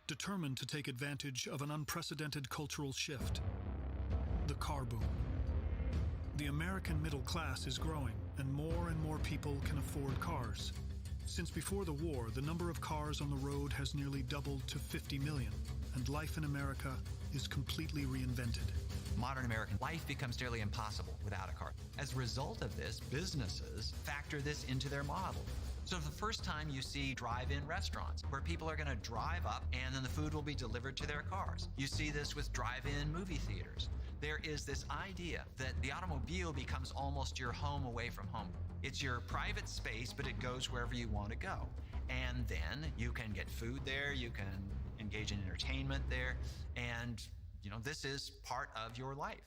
determined to take advantage of an unprecedented cultural shift: the car boom. The American middle class is growing, and more people can afford cars. Since before the war, the number of cars on the road has nearly doubled to 50 million, and life in America is completely reinvented. Modern American life becomes nearly impossible without a car. As a result of this, businesses factor this into their model. So for the first time, you see drive-in restaurants where people are going to drive up and then the food will be delivered to their cars. You see this with drive-in movie theaters. There is this idea that the automobile becomes almost your home away from home. It's your private space, but it goes wherever you want to go. And then you can get food there, you can engage in entertainment there, and this is part of your life.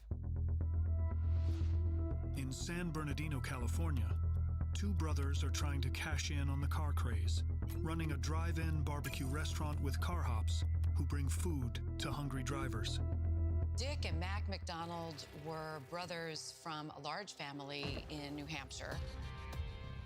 In San Bernardino, California, two brothers are trying to cash in on the car craze, running a drive-in barbecue restaurant with car hops who bring food to hungry drivers. Dick and Mac McDonald were brothers from a large family in New Hampshire,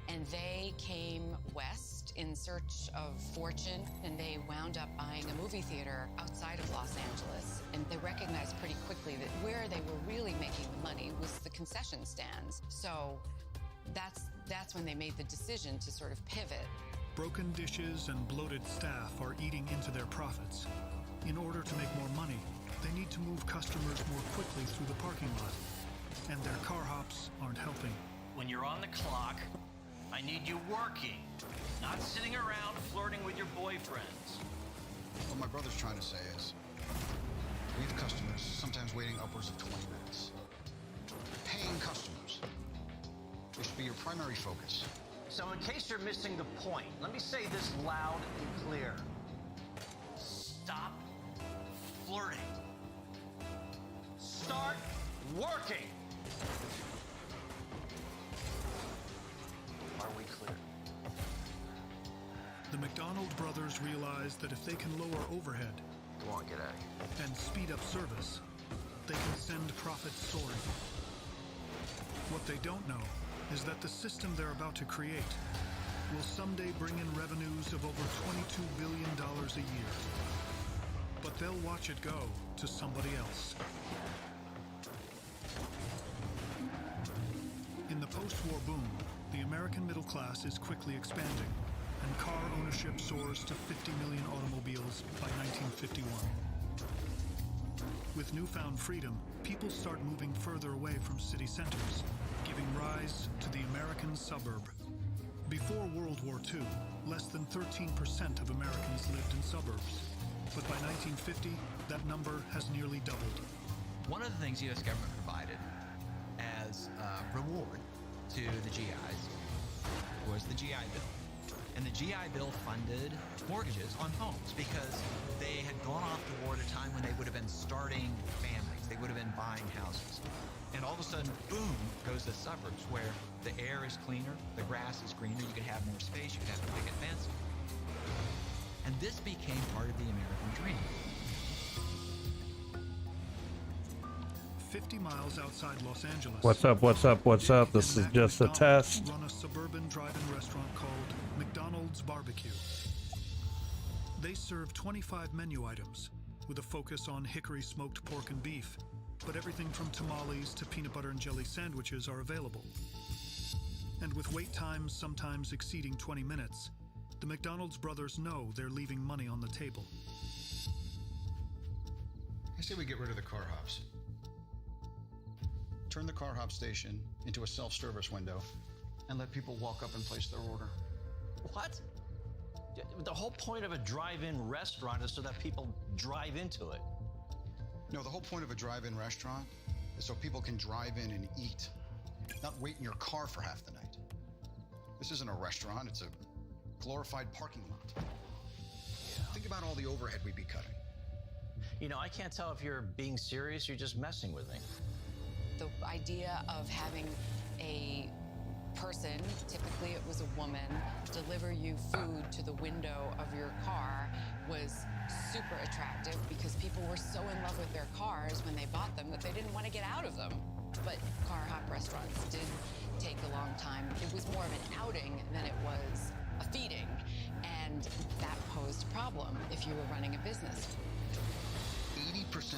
and they came west in search of fortune, and they wound up buying a movie theater outside of Los Angeles. And they recognized pretty quickly that where they were really making the money was the concession stands. So that's when they made the decision to sort of pivot. Broken dishes and bloated staff are eating into their profits. In order to make more money, they need to move customers more quickly through the parking lot, and their car hops aren't helping. When you're on the clock, I need you working, not sitting around flirting with your boyfriends. What my brother's trying to say is, we have customers sometimes waiting upwards of 20 minutes. Paying customers. They should be your primary focus. So in case you're missing the point, let me say this loud and clear. Stop flirting. Start working. Are we clear? The McDonald brothers realize that if they can lower overhead Come on, get out of here. and speed up service, they can send profits soaring. What they don't know is that the system they're about to create will someday bring in revenues of over $22 billion a year. But they'll watch it go to somebody else. In the post-war boom, the American middle class is quickly expanding, and car ownership soars to 50 million automobiles by 1951. With newfound freedom, people start moving further away from city centers, giving rise to the American suburb. Before World War II, less than 13% of Americans lived in suburbs. But by 1950, that number has nearly doubled. One of the things the U.S. government provided as a reward to the GIs was the GI Bill. And the GI Bill funded mortgages on homes because they had gone off to war at a time when they would have been starting families. They would have been buying houses. And all of a sudden, boom, goes the suburbs where the air is cleaner, the grass is greener, you can have more space, you can have a picket fence. And this became part of the American dream. 50 miles outside Los Angeles. What's up? What's up? What's up? This is just a test. Run a suburban drive-in restaurant called McDonald's Barbecue. They serve 25 menu items with a focus on hickory smoked pork and beef, but everything from tamales to peanut butter and jelly sandwiches are available. And with wait times sometimes exceeding 20 minutes, the McDonald's brothers know they're leaving money on the table. I say we get rid of the car hops. Turn the car hop station into a self-service window and let people walk up and place their order. What? The whole point of a drive-in restaurant is so that people drive into it. No, the whole point of a drive-in restaurant is so people can drive in and eat, not wait in your car for half the night. This isn't a restaurant, it's a glorified parking lot. Yeah. Think about all the overhead we'd be cutting. I can't tell if you're being serious or you're just messing with me. The idea of having a person, typically it was a woman, deliver you food to the window of your car was super attractive because people were so in love with their cars when they bought them that they didn't want to get out of them. But car hop restaurants did take a long time. It was more of an outing than it was a feeding. And that posed a problem if you were running a business. 80%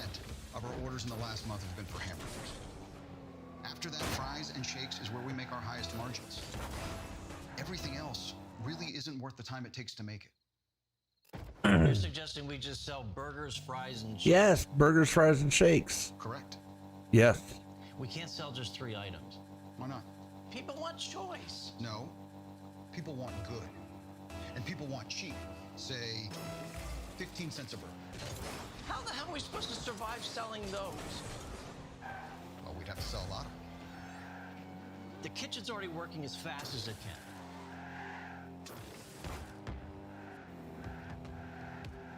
of our orders in the last month have been for hamburgers. After that, fries and shakes is where we make our highest margins. Everything else really isn't worth the time it takes to make it. You're suggesting we just sell burgers, fries, and shakes? Yes, burgers, fries, and shakes. Correct. Yes. We can't sell just 3 items. Why not? People want choice. No. People want good. And people want cheap. Say, 15 cents a burger. How the hell are we supposed to survive selling those? Well, we'd have to sell a lot of them. The kitchen's already working as fast as it can.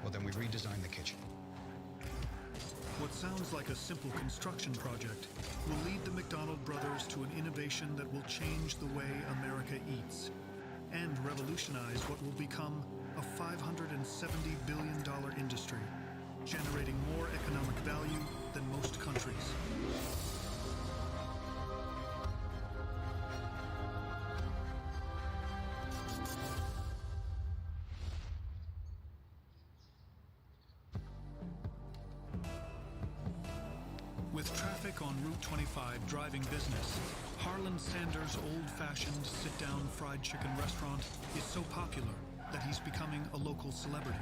Well, then we redesign the kitchen. What sounds like a simple construction project will lead the McDonald brothers to an innovation that will change the way America eats and revolutionize what will become a $570 billion industry, generating more economic value than most countries. With traffic on Route 25 driving business, Harlan Sanders' old-fashioned sit-down fried chicken restaurant is so popular that he's becoming a local celebrity.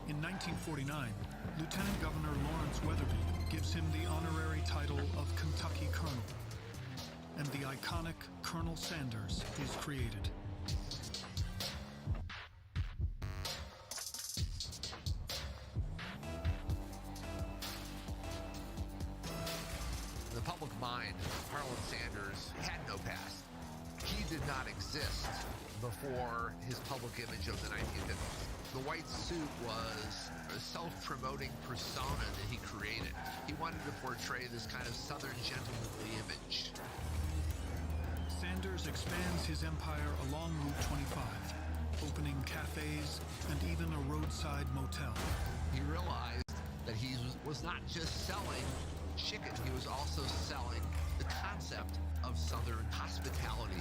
In 1949, Lieutenant Governor Lawrence Weatherby gives him the honorary title of Kentucky Colonel, and the iconic Colonel Sanders is created. In the public mind, Harlan Sanders had no past. He did not exist before his public image of the 1950s. The white suit was a self-promoting persona that he created. He wanted to portray this kind of Southern gentlemanly image. Sanders expands his empire along Route 25, opening cafes and even a roadside motel. He realized that he was not just selling chicken, he was also selling the concept of Southern hospitality.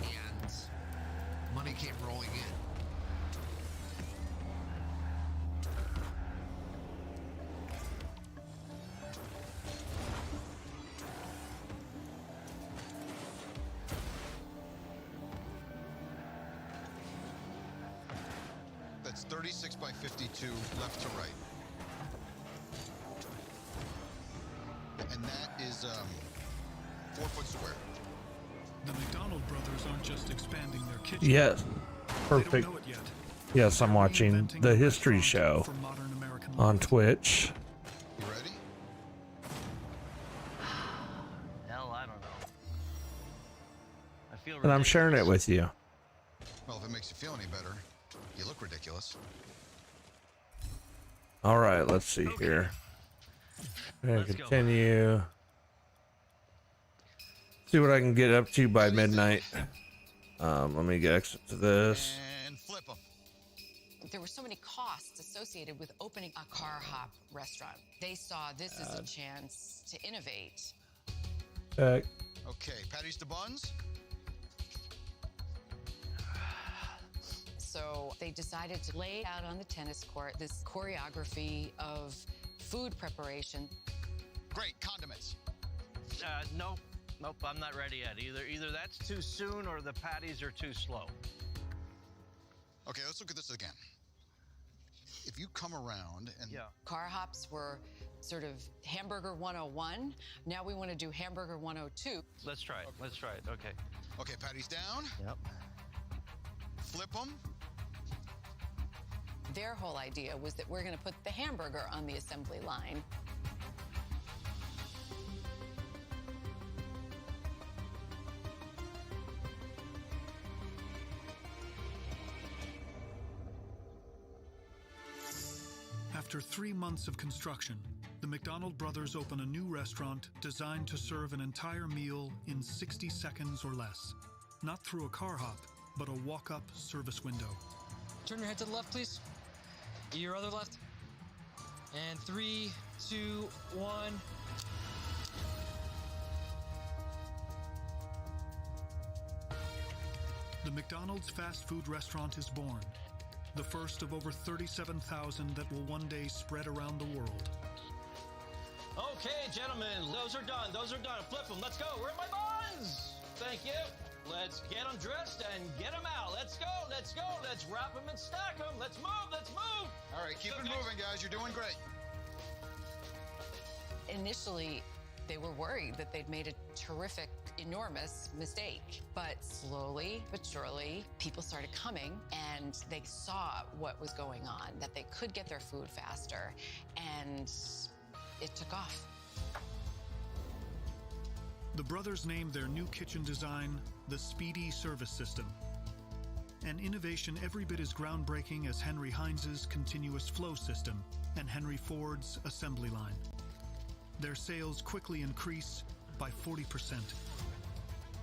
And money came rolling in. That's 36 by 52, left to right. And that is 4 foot square. The McDonald brothers aren't just expanding their kitchen. Yes. Perfect. They don't know it yet. Yes, I'm watching Reinventing The a History restaurant Show for modern American on life. Twitch. You ready? Hell, I don't know. I feel And I'm sharing it ridiculous. with you. Well, if it makes you feel any better, you look ridiculous. All right, let's see Okay. here. And Let's go. continue. See what I can get up to by midnight. Let me get exit to this. And flip them. There were so many costs associated with opening a car hop restaurant. They saw this as a chance to innovate. Check. Okay, patties to buns. So they decided to lay out on the tennis court this choreography of food preparation. Great, condiments. Nope, I'm not ready yet. Either that's too soon or the patties are too slow. Okay, let's look at this again. If you come around and Yeah. Car hops were sort of hamburger 101. Now we want to do hamburger 102. Let's try it. Let's try it. Okay. Okay, patties down, Yep. flip them. Their whole idea was that we're going to put the hamburger on the assembly line. After 3 months of construction, the McDonald brothers open a new restaurant designed to serve an entire meal in 60 seconds or less. Not through a car hop, but a walk-up service window. Turn your head to the left, please. Your other left. And 3, 2, 1. The McDonald's fast food restaurant is born, the first of over 37,000 that will one day spread around the world. Okay, gentlemen, those are done. Flip them. Let's go. Where are my buns? Thank you. Let's get them dressed and get them out. Let's go. Let's wrap them and stack them. Let's move. All right, keep it moving, guys. You're doing great. Initially, they were worried that they'd made a terrific, enormous mistake. But slowly but surely, people started coming and they saw what was going on, that they could get their food faster, and it took off. The brothers named their new kitchen design the Speedy Service System, an innovation every bit as groundbreaking as Henry Heinz's continuous flow system and Henry Ford's assembly line. Their sales quickly increase by 40%.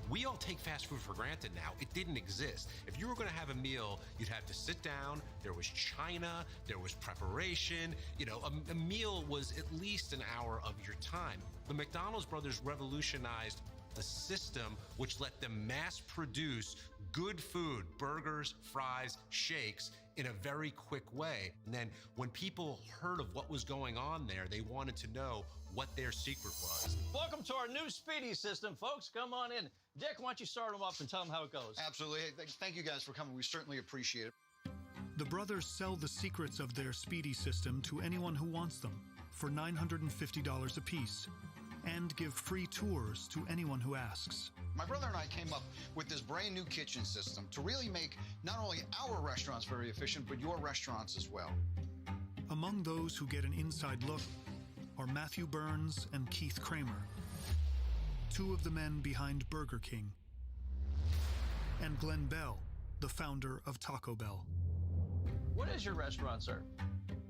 We all take fast food for granted now. It didn't exist. If you were going to have a meal, you'd have to sit down. There was china, there was preparation. You know, a meal was at least an hour of your time. The McDonald's brothers revolutionized the system, which let them mass produce good food, burgers, fries, shakes, in a very quick way. And then when people heard of what was going on there, they wanted to know what their secret was. Welcome to our new Speedy system, folks. Come on in. Dick, why don't you start them up and tell them how it goes? Absolutely. Thank you guys for coming. We certainly appreciate it. The brothers sell the secrets of their Speedy system to anyone who wants them for $950 apiece, and give free tours to anyone who asks. My brother and I came up with this brand new kitchen system to really make not only our restaurants very efficient, but your restaurants as well. Among those who get an inside look are Matthew Burns and Keith Kramer, two of the men behind Burger King, and Glenn Bell, the founder of Taco Bell. What is your restaurant, sir?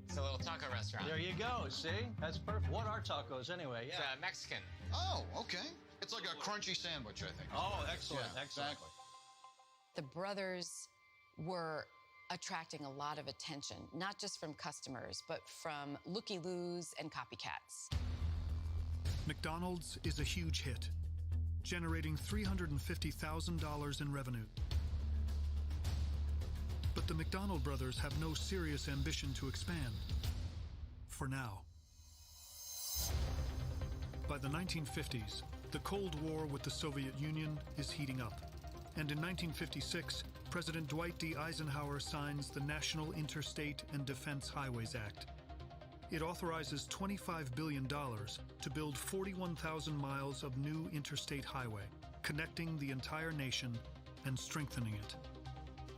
It's a little taco restaurant. There you go. See? That's perfect. What are tacos anyway? Yeah. It's Mexican. Oh, okay. It's like a crunchy sandwich, I think. Oh, excellent. Yeah, Excellent. exactly. The brothers were attracting a lot of attention, not just from customers, but from looky-loos and copycats. McDonald's is a huge hit, generating $350,000 in revenue. But the McDonald brothers have no serious ambition to expand. For now. By the 1950s, the Cold War with the Soviet Union is heating up. And in 1956, President Dwight D. Eisenhower signs the National Interstate and Defense Highways Act. It authorizes $25 billion to build 41,000 miles of new interstate highway, connecting the entire nation and strengthening it.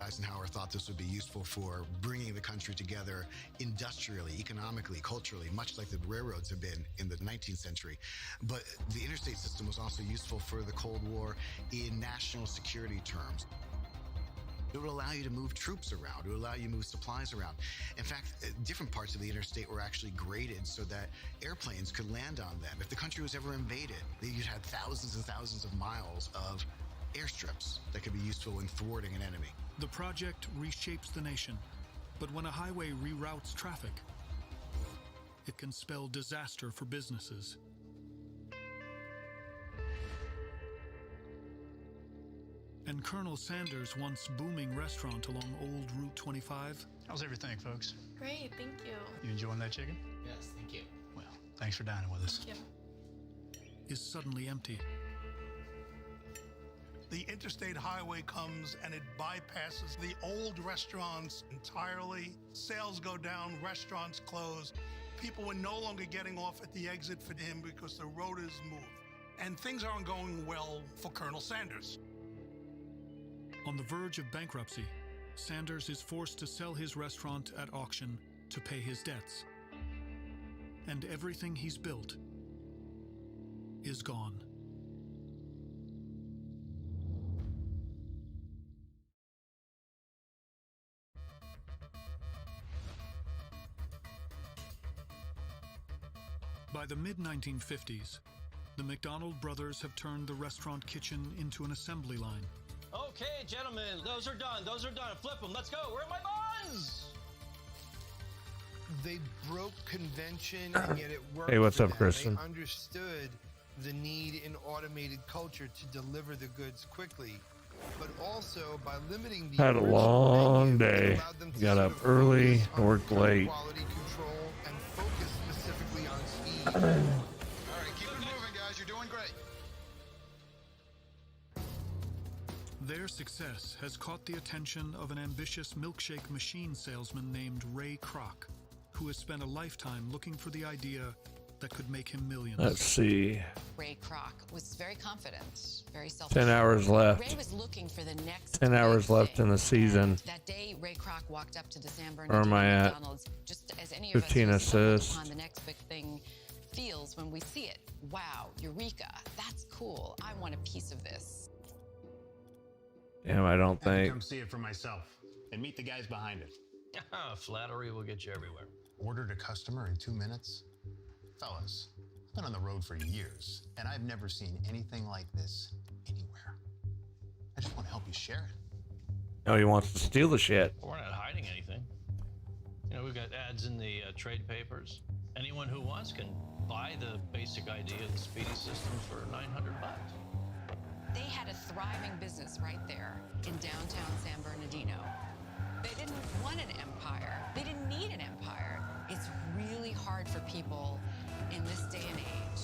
Eisenhower thought this would be useful for bringing the country together industrially, economically, culturally, much like the railroads have been in the 19th century. But the interstate system was also useful for the Cold War in national security terms. It would allow you to move troops around. It would allow you to move supplies around. In fact, different parts of the interstate were actually graded so that airplanes could land on them. If the country was ever invaded, you'd have thousands and thousands of miles of airstrips that could be useful in thwarting an enemy. The project reshapes the nation, but when a highway reroutes traffic, it can spell disaster for businesses. And Colonel Sanders' once booming restaurant along Old Route 25. How's everything, folks? Great, thank you. You enjoying that chicken? Yes, thank you. Well, thanks for dining with us. Thank you. Is suddenly empty. The interstate highway comes and it bypasses the old restaurants entirely. Sales go down, restaurants close. People were no longer getting off at the exit for him because the road is moved. And things aren't going well for Colonel Sanders. On the verge of bankruptcy, Sanders is forced to sell his restaurant at auction to pay his debts. And everything he's built is gone. By the mid-1950s, the McDonald brothers have turned the restaurant kitchen into an assembly line. Okay, gentlemen, those are done. Flip them. Let's go. Where are my buns? They broke convention, and yet it worked. Hey, what's for up, them. Kristen? They understood the need in automated culture to deliver the goods quickly. but also by limiting the Had a original long menu, it day. allowed them to Got sort up of early, focus on worked food late. quality control and focus specifically on speed. All right, keep it moving, guys. You're doing great. Their success has caught the attention of an ambitious milkshake machine salesman named Ray Kroc, who has spent a lifetime looking for the idea that could make him millions. Let's see. Ray Kroc was very confident, very 10 hours left. Ray was looking for the next 10 hours big left thing. in the season. That day, Ray Kroc walked up to the San Where am I Bernardino at? McDonald's, just as any of us 15 who stumbled assists. upon the next big thing feels when we see it. Wow, eureka! That's cool. I want a piece of this. Damn, I don't I had to think. come see it for myself and meet the guys behind it. Flattery will get you everywhere. Ordered a customer in 2 minutes? Fellas, I've been on the road for years, and I've never seen anything like this anywhere. I just want to help you share it. Oh, he wants to steal the shit. We're not hiding anything. You know, we've got ads in the trade papers. Anyone who wants can buy the basic idea of the Speedy system for $900. They had a thriving business right there in downtown San Bernardino. They didn't want an empire. They didn't need an empire. It's really hard for people in this day and age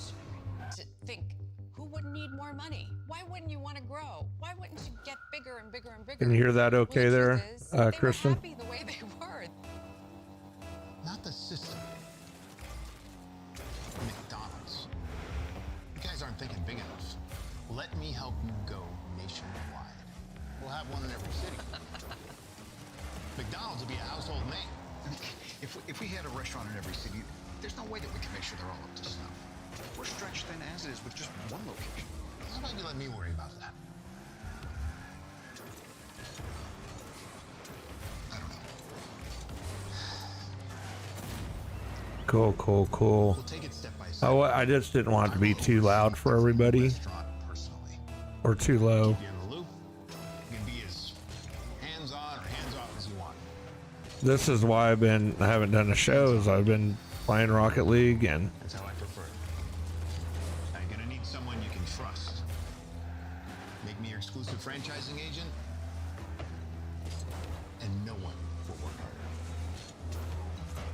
to think, who wouldn't need more money? Why wouldn't you want to grow? Why wouldn't you get bigger and bigger and bigger? Can you hear that okay Well, the there, truth is, they Kristen? were happy the way they were. Not the system. McDonald's. You guys aren't thinking big enough. Let me help you go nationwide. We'll have one in every city. McDonald's will be a household name. If we had a restaurant in every city, there's no way that we can make sure they're all up to snuff. We're stretched thin as it is with just one location. How about you let me worry about that? Cool, cool, cool. We'll take it step by step. Oh, I just didn't want it to be too loud for everybody. Or too low. Keep you in the loop. You can be as hands-on or hands-off as you want. This is why I haven't done a show, is I've been playing Rocket League and That's how I prefer it. Now you're gonna need someone you can trust. Make me your exclusive franchising agent, and no one will work harder.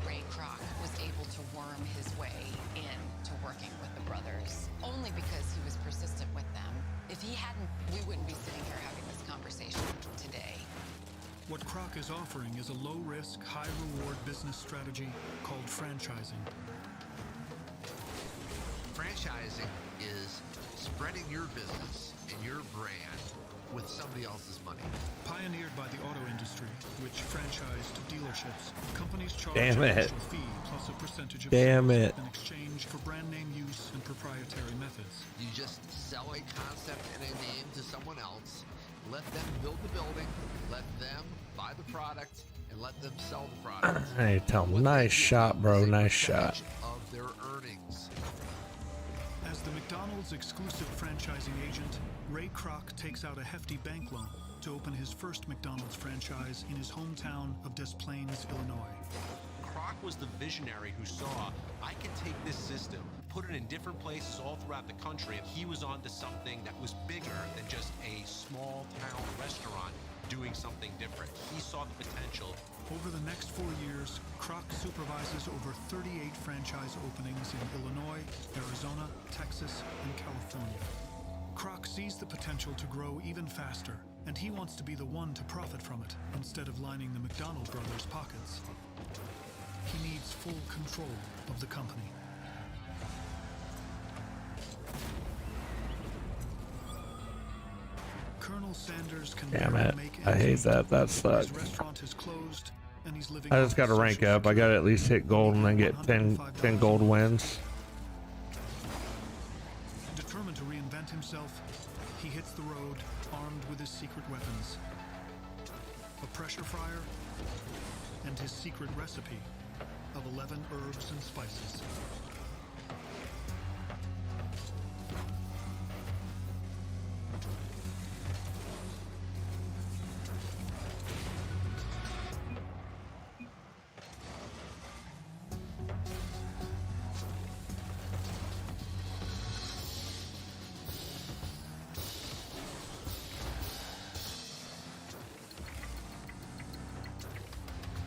Ray Kroc was able to worm his way into working with the brothers only because he was persistent with them. If he hadn't, we wouldn't be sitting here having this conversation today. What Kroc is offering is a low-risk, high-reward business strategy called franchising. Franchising is spreading your business and your brand with somebody else's money. Pioneered by the auto industry, which franchised dealerships, companies charge Damn an it. initial fee plus a percentage of Damn sales it. in exchange for brand name use and proprietary methods. You just sell a concept and a name to someone else, let them build the building, let them buy the product, and let them sell the product. hey, tell him, nice shot, bro, nice shot. Of their earnings. As the McDonald's exclusive franchising agent, Ray Kroc takes out a hefty bank loan to open his first McDonald's franchise in his hometown of Des Plaines, Illinois. Kroc was the visionary who saw, I can take this system, put it in different places all throughout the country, and he was onto something that was bigger than just a small town restaurant doing something different. He saw the potential. Over the next 4 years, Kroc supervises over 38 franchise openings in Illinois, Arizona, Texas, and California. Kroc sees the potential to grow even faster, and he wants to be the one to profit from it instead of lining the McDonald brothers' pockets. He needs full control of the company. Colonel Sanders can Damn barely it. make I ends hate meet. that. That His sucks. restaurant is closed, and he's living I off just got to his rank Social up. I got to at least hit gold and then get 10 gold wins. Determined to reinvent himself, he hits the road armed with his secret weapons. A pressure fryer and his secret recipe of 11 herbs and spices.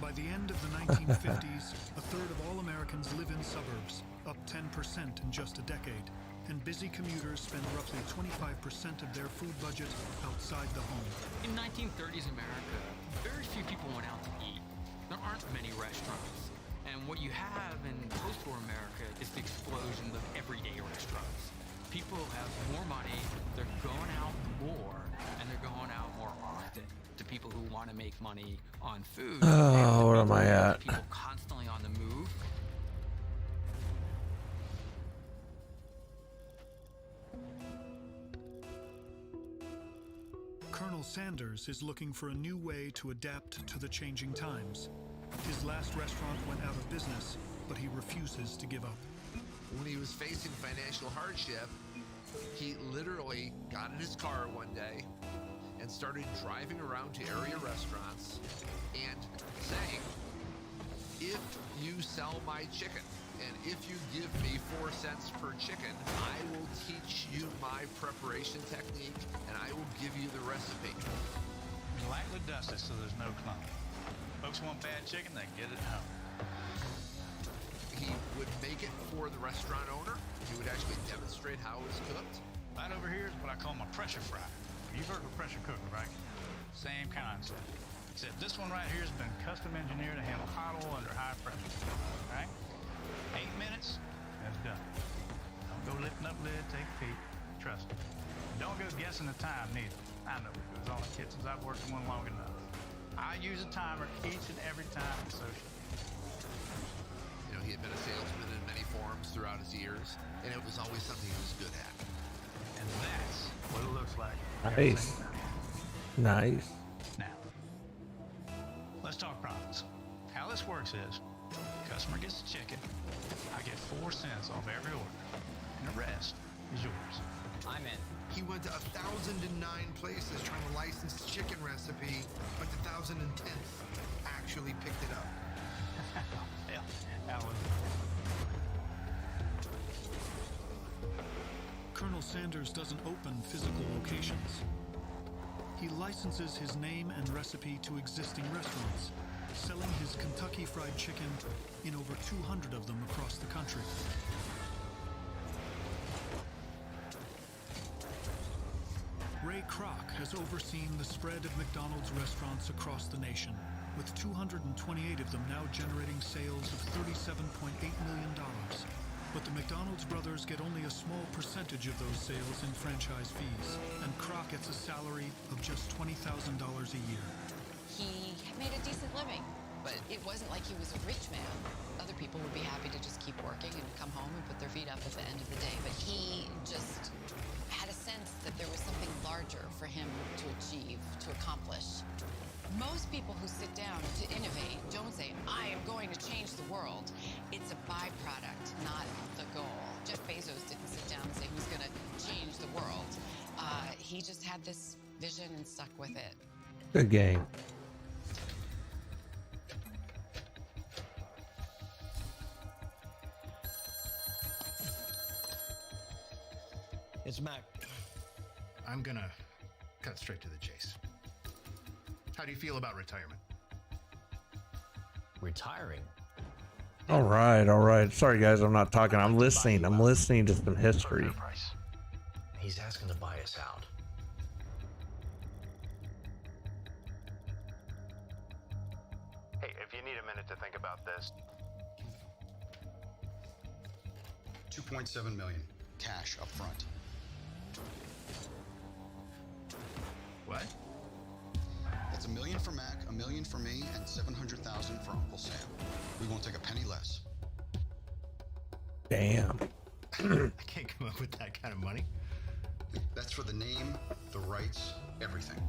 By the end of the 1950s, a third of all Americans live in suburbs, up 10% in just a decade, and busy commuters spend roughly 25% of their food budget outside the home. In 1930s America, very few people went out to eat. There aren't many restaurants. And what you have in post-war America is the explosion of everyday restaurants. People have more money, they're going out more, and they're going out more often. To people who want to make money on food. Oh, where am I at? People constantly on the move. Colonel Sanders is looking for a new way to adapt to the changing times. His last restaurant went out of business, but he refuses to give up. When he was facing financial hardship, he literally got in his car one day and started driving around to area restaurants and saying, if you sell my chicken and if you give me 4 cents per chicken, I will teach you my preparation technique and I will give you the recipe. Lightly dusted so there's no clump. Folks want bad chicken, they get it at home. He would make it for the restaurant owner. He would actually demonstrate how it was cooked. Right over here is what I call my pressure fryer. You've heard of a pressure cooker, right? Same concept. Except this one right here has been custom engineered to handle hot oil under high pressure. Right? 8 minutes, that's done. Don't go lifting up lid, take a peek. Trust me. Don't go guessing the time neither. I know because all the kitchens I've worked in one long enough. I use a timer each and every time associated. You know, he had been a salesman in many forms throughout his years, and it was always something he was good at. And that's what it looks like. Nice. Nice. Now, let's talk profits. How this works is, customer gets the chicken, I get 4 cents off every order, and the rest is yours. I'm in. He went to 1,009 places trying to license his chicken recipe, but the 1,010th actually picked it up. Yeah, that was. Colonel Sanders doesn't open physical locations. He licenses his name and recipe to existing restaurants, selling his Kentucky Fried Chicken in over 200 of them across the country. Ray Kroc has overseen the spread of McDonald's restaurants across the nation, with 228 of them now generating sales of $37.8 million. But the McDonald's brothers get only a small percentage of those sales in franchise fees, and Kroc gets a salary of just $20,000 a year. He made a decent living, but it wasn't like he was a rich man. Other people would be happy to just keep working and come home and put their feet up at the end of the day, but he just had a sense that there was something larger for him to achieve, to accomplish. Most people who sit down to innovate don't say, I am going to change the world. It's a byproduct, not the goal. Jeff Bezos didn't sit down and say he was going to change the world. He just had this vision and stuck with it. Good game. It's Mac. I'm gonna cut straight to the chase. How do you feel about retirement? Retiring? All right, all right. Sorry, guys, I'm not talking. I'm listening. I'm listening to some history. He's asking to buy us out. Hey, if you need a minute to think about this. 2.7 million cash up front. What? That's $1 million for Mac, $1 million for me, and $700,000 for Uncle Sam. We won't take a penny less. Damn. I can't come up with that kind of money. That's for the name, the rights, everything.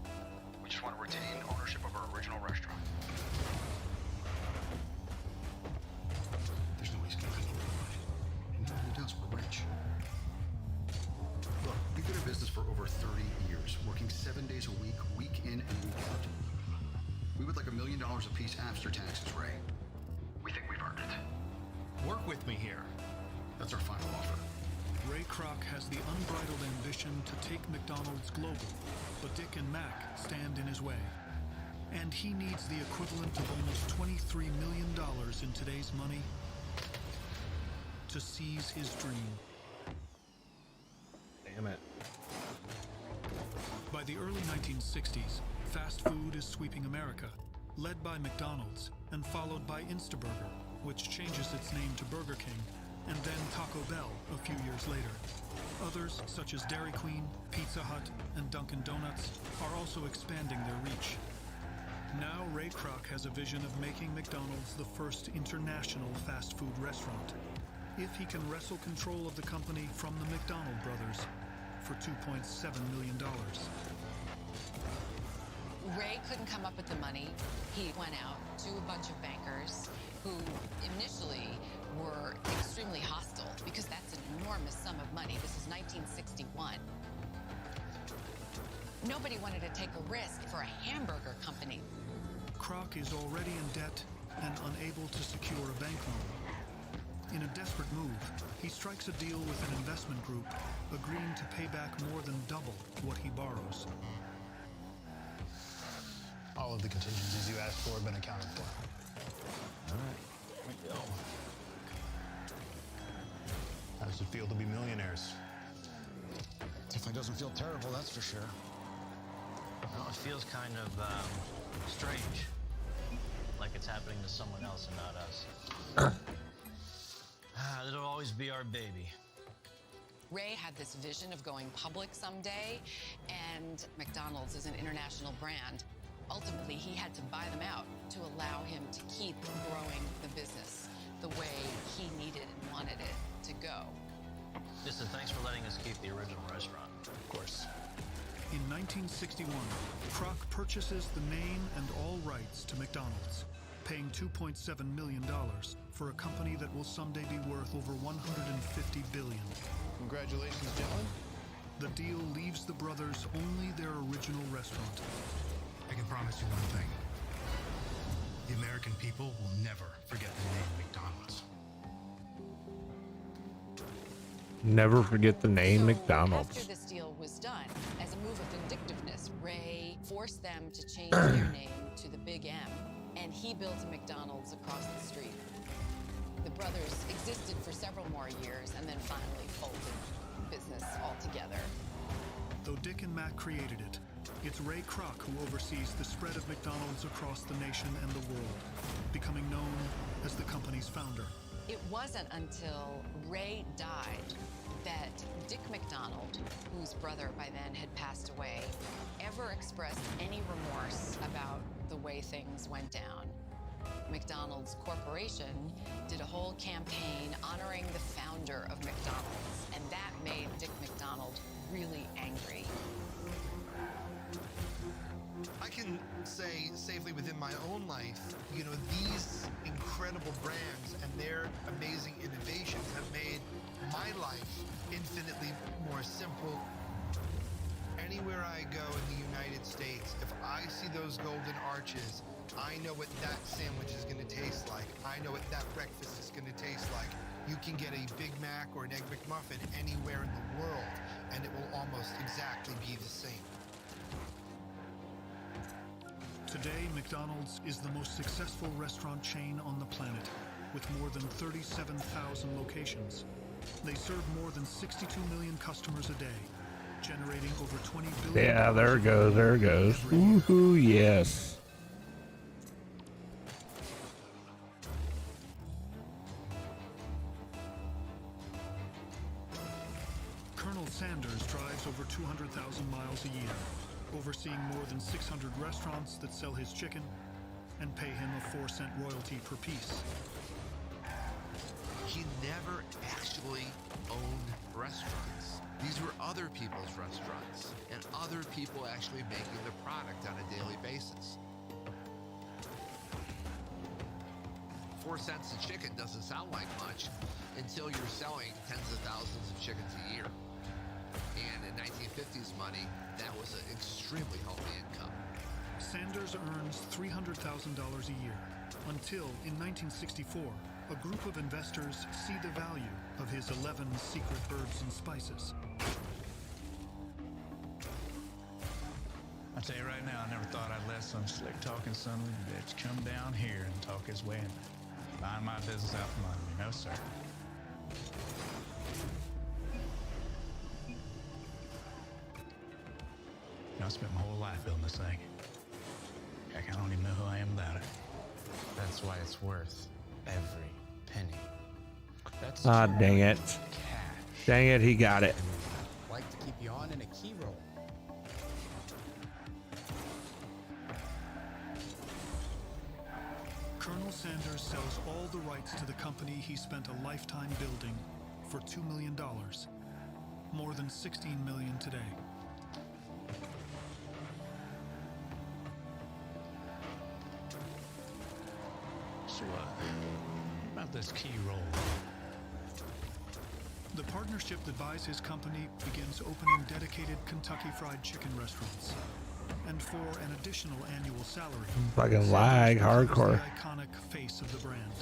We just want to retain ownership of our original restaurant. There's no way he's gonna make any money. And now he does, we're rich. Look, we've been in business for over 30 years, working 7 days a week, week in and week out. We would like $1 million a piece after taxes, Ray. We think we've earned it. Work with me here. That's our final offer. Ray Kroc has the unbridled ambition to take McDonald's global, but Dick and Mac stand in his way. And he needs the equivalent of almost $23 million in today's money to seize his dream. Damn it. By the early 1960s, fast food is sweeping America, led by McDonald's and followed by Instaburger, which changes its name to Burger King, and then Taco Bell a few years later. Others, such as Dairy Queen, Pizza Hut, and Dunkin' Donuts, are also expanding their reach. Now Ray Kroc has a vision of making McDonald's the first international fast food restaurant, if he can wrestle control of the company from the McDonald brothers for $2.7 million. Ray couldn't come up with the money. He went out to a bunch of bankers who initially were extremely hostile because that's an enormous sum of money. This is 1961. Nobody wanted to take a risk for a hamburger company. Kroc is already in debt and unable to secure a bank loan. In a desperate move, he strikes a deal with an investment group, agreeing to pay back more than double what he borrows. All of the contingencies you asked for have been accounted for. All right, here we go. How does it feel to be millionaires? Definitely doesn't feel terrible, that's for sure. Well, it feels kind of strange. Like it's happening to someone else and not us. It'll always be our baby. Ray had this vision of going public someday, and McDonald's is an international brand. Ultimately, he had to buy them out to allow him to keep growing the business the way he needed and wanted it to go. Listen, thanks for letting us keep the original restaurant. Of course. In 1961, Kroc purchases the name and all rights to McDonald's, paying $2.7 million for a company that will someday be worth over $150 billion. Congratulations, gentlemen. The deal leaves the brothers only their original restaurant. I can promise you one thing. The American people will never forget the name McDonald's. Never forget the name McDonald's. After this deal was done, as a move of vindictiveness, Ray forced them to change their name to the Big M, and he built a McDonald's across the street. The brothers existed for several more years and then finally folded business altogether. Though Dick and Mac created it, it's Ray Kroc who oversees the spread of McDonald's across the nation and the world, becoming known as the company's founder. It wasn't until Ray died that Dick McDonald, whose brother by then had passed away, ever expressed any remorse about the way things went down. McDonald's Corporation did a whole campaign honoring the founder of McDonald's, and that made Dick McDonald really angry. I can say safely within my own life, you know, these incredible brands and their amazing innovations have made my life infinitely more simple. Anywhere I go in the United States, if I see those golden arches, I know what that sandwich is going to taste like. I know what that breakfast is going to taste like. You can get a Big Mac or an Egg McMuffin anywhere in the world, and it will almost exactly be the same. Today, McDonald's is the most successful restaurant chain on the planet, with more than 37,000 locations. They serve more than 62 million customers a day, generating over $20 billion. Yeah, there it goes, there it goes. Woohoo, yes. Colonel Sanders drives over 200,000 miles a year, overseeing more than 600 restaurants that sell his chicken and pay him a 4-cent royalty per piece. He never actually owned restaurants. These were other people's restaurants and other people actually making the product on a daily basis. 4 cents a chicken doesn't sound like much until you're selling tens of thousands of chickens a year. And in 1950s money, that was an extremely healthy income. Sanders earns $300,000 a year until, in 1964, a group of investors see the value of his 11 secret herbs and spices. I tell you right now, I never thought I'd let some slick-talking son of a bitch come down here and talk his way into buying my business out from under me. No, sir. I spent my whole life building this thing. Heck, I don't even know who I am without it. That's why it's worth every penny. That's Ah, dang it. Dang it, he got it. I'd like to keep you on in a key role. Colonel Sanders sells all the rights to the company he spent a lifetime building for $2 million. More than $16 million today. So, about this key role. The partnership that buys his company begins opening dedicated Kentucky Fried Chicken restaurants. And for an additional annual salary, Fucking lag hardcore. the iconic face of the brand.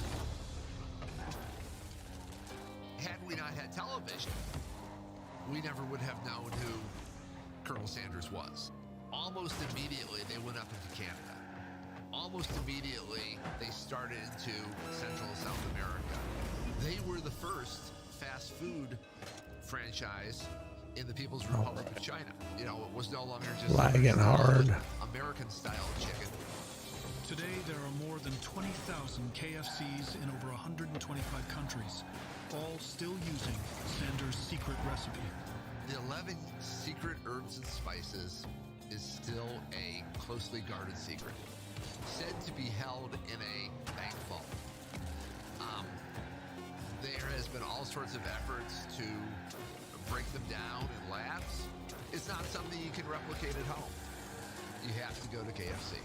Had we not had television, we never would have known who Colonel Sanders was. Almost immediately, they went up into Canada. Almost immediately, they started into Central and South America. They were the first fast food franchise in the People's Republic of China. You know, it was no longer just lagging hard. American-style chicken. Today, there are more than 20,000 KFCs in over 125 countries, all still using Sanders' secret recipe. The 11 secret herbs and spices is still a closely guarded secret, said to be held in a bank vault. There has been all sorts of efforts to break them down in labs. It's not something you can replicate at home. You have to go to KFC.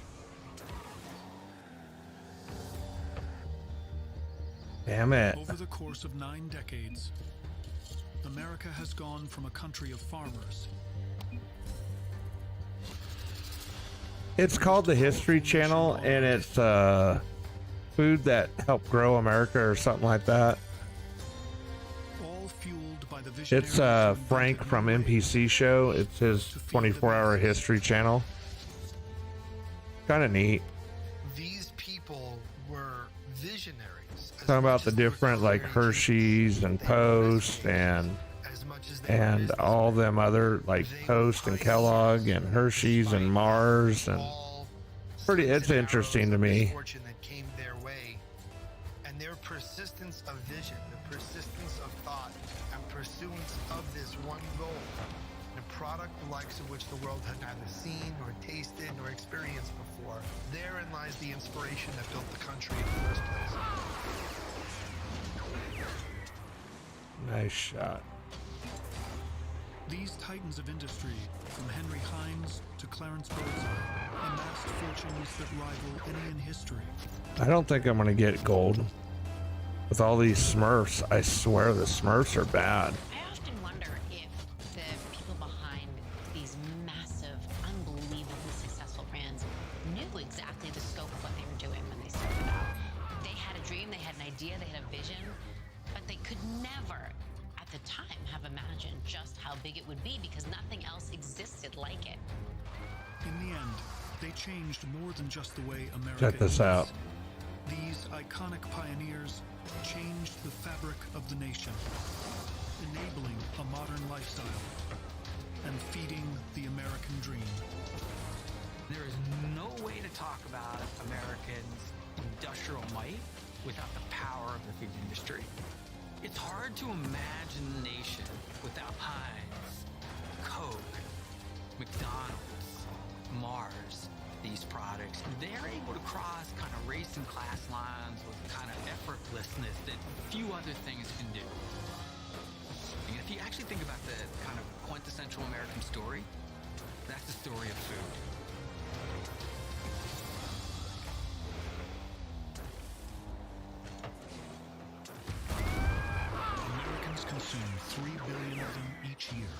Damn it. Over the course of 9 decades, America has gone from a country of farmers. It's called the History Channel, and it's food that helped grow America or something like that. All fueled by the visionary It's Frank from NPC Show. It's his 24-hour history channel. Kind of neat. These people were visionaries. Talking about the different like Hershey's and Post and all them other like Post and Kellogg and Hershey's and Mars and it's interesting to me. Fortune that came their way, and their persistence of vision, the persistence of thought, and pursuance of this one goal, a product the likes of which the world had neither seen nor tasted nor experienced before. Therein lies the inspiration that built the country in the first place. Nice shot. These titans of industry, from Henry Hines to Clarence Birdseye, amassed fortunes that rival any in history. I don't think I'm gonna get gold with all these Smurfs. I swear the Smurfs are bad. I often wonder if the people behind these massive, unbelievably successful brands knew exactly the scope of what they were doing when they started out. They had a dream, they had an idea, they had a vision, but they could never at the time have imagined just how big it would be because nothing else existed like it. In the end, they changed more than just the way America Check this is. out. These iconic pioneers changed the fabric of the nation, enabling a modern lifestyle and feeding the American dream. There is no way to talk about Americans' industrial might without the power of the food industry. It's hard to imagine a nation without Heinz, Coke, McDonald's, Mars, these products. They're able to cross kind of race and class lines with kind of effortlessness that few other things can do. And if you actually think about the kind of quintessential American story, that's the story of food. Americans consume 3 billion of them each year,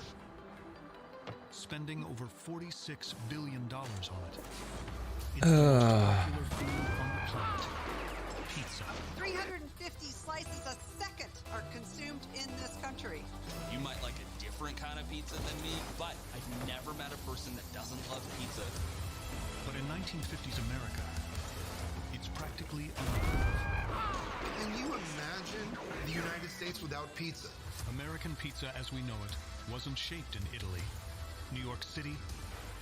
spending over $46 billion on it. It's the most popular food on the planet, pizza. 350 slices a second are consumed in this country. You might like a different kind of pizza than me, but I've never met a person that doesn't love pizza. But in 1950s America, it's practically unheard of. Can you imagine the United States without pizza? American pizza as we know it wasn't shaped in Italy, New York City,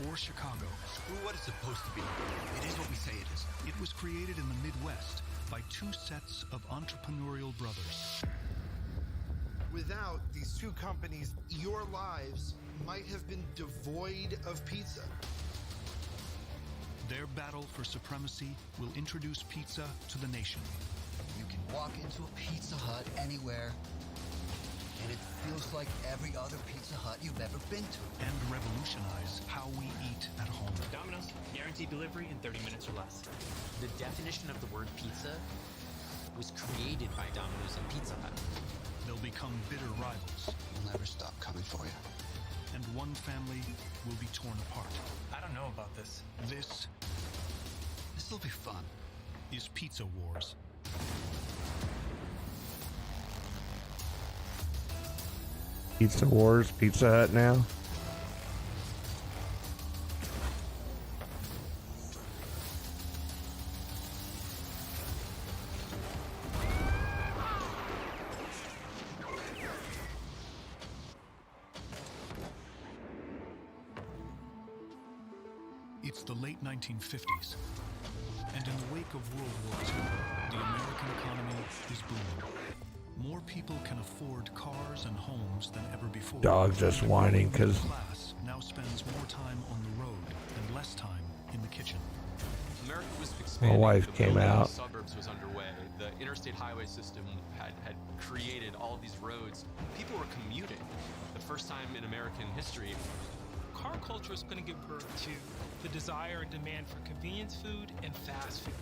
or Chicago. Screw what it's supposed to be. It is what we say it is. It was created in the Midwest by two sets of entrepreneurial brothers. Without these two companies, your lives might have been devoid of pizza. Their battle for supremacy will introduce pizza to the nation. You can walk into a Pizza Hut anywhere, and it feels like every other Pizza Hut you've ever been to. And revolutionize how we eat at home. Domino's, guaranteed delivery in 30 minutes or less. The definition of the word pizza was created by Domino's and Pizza Hut. They'll become bitter rivals. We'll never stop coming for you. And one family will be torn apart. I don't know about this. This'll be fun. Is Pizza Wars. Pizza Wars, Pizza Hut now. It's the late 1950s, and in the wake of World War II, the American economy is booming. More people can afford cars and homes than ever before. Dog just whining because class now spends more time on the road and less time in the kitchen. America was my expanding. wife The came building of out. the suburbs was underway. The interstate highway system had created all of these roads. People were commuting. The first time in American history. Car culture is going to give birth to the desire and demand for convenience food and fast food.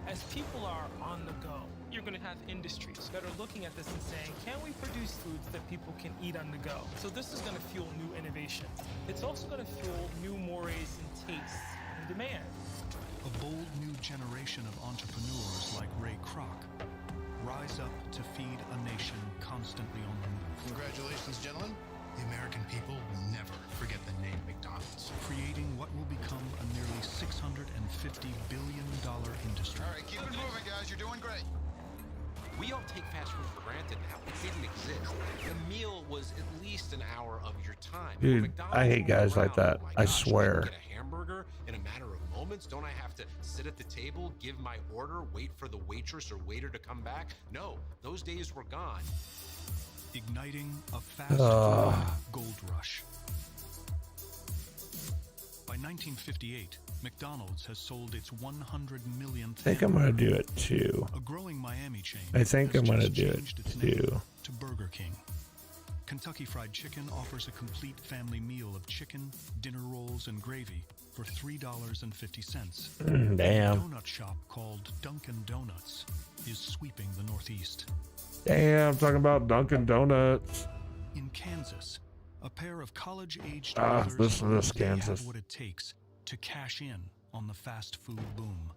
As people are on the go, you're going to have industries that are looking at this and saying, can we produce foods that people can eat on the go? So this is going to fuel new innovation. It's also going to fuel new mores in taste and demand. A bold new generation of entrepreneurs like Ray Kroc rise up to feed a nation constantly on the move. Congratulations, gentlemen. The American people will never forget the name McDonald's. Creating what will become a nearly $650 billion industry. All right, keep it moving, guys. You're doing great. We all take fast food for granted now. It didn't exist. The meal was at least an hour of your time. Dude, I hate guys like that. I swear. Get a hamburger in a matter of moments. Don't I have to sit at the table, give my order, wait for the waitress or waiter to come back? No, those days were gone. Igniting a fast food gold rush. By 1958, McDonald's has sold its 100 millionth. I think I'm gonna do it too. A growing Miami chain. I think I'm gonna do it changed its too. name to Burger King. Kentucky Fried Chicken offers a complete family meal of chicken, dinner rolls, and gravy for $3.50. Damn. A donut shop called Dunkin' Donuts is sweeping the Northeast. Damn, I'm talking about Dunkin' Donuts. In Kansas, a pair of college-aged Listen to this, brothers Kansas. have what it takes to cash in on the fast food boom.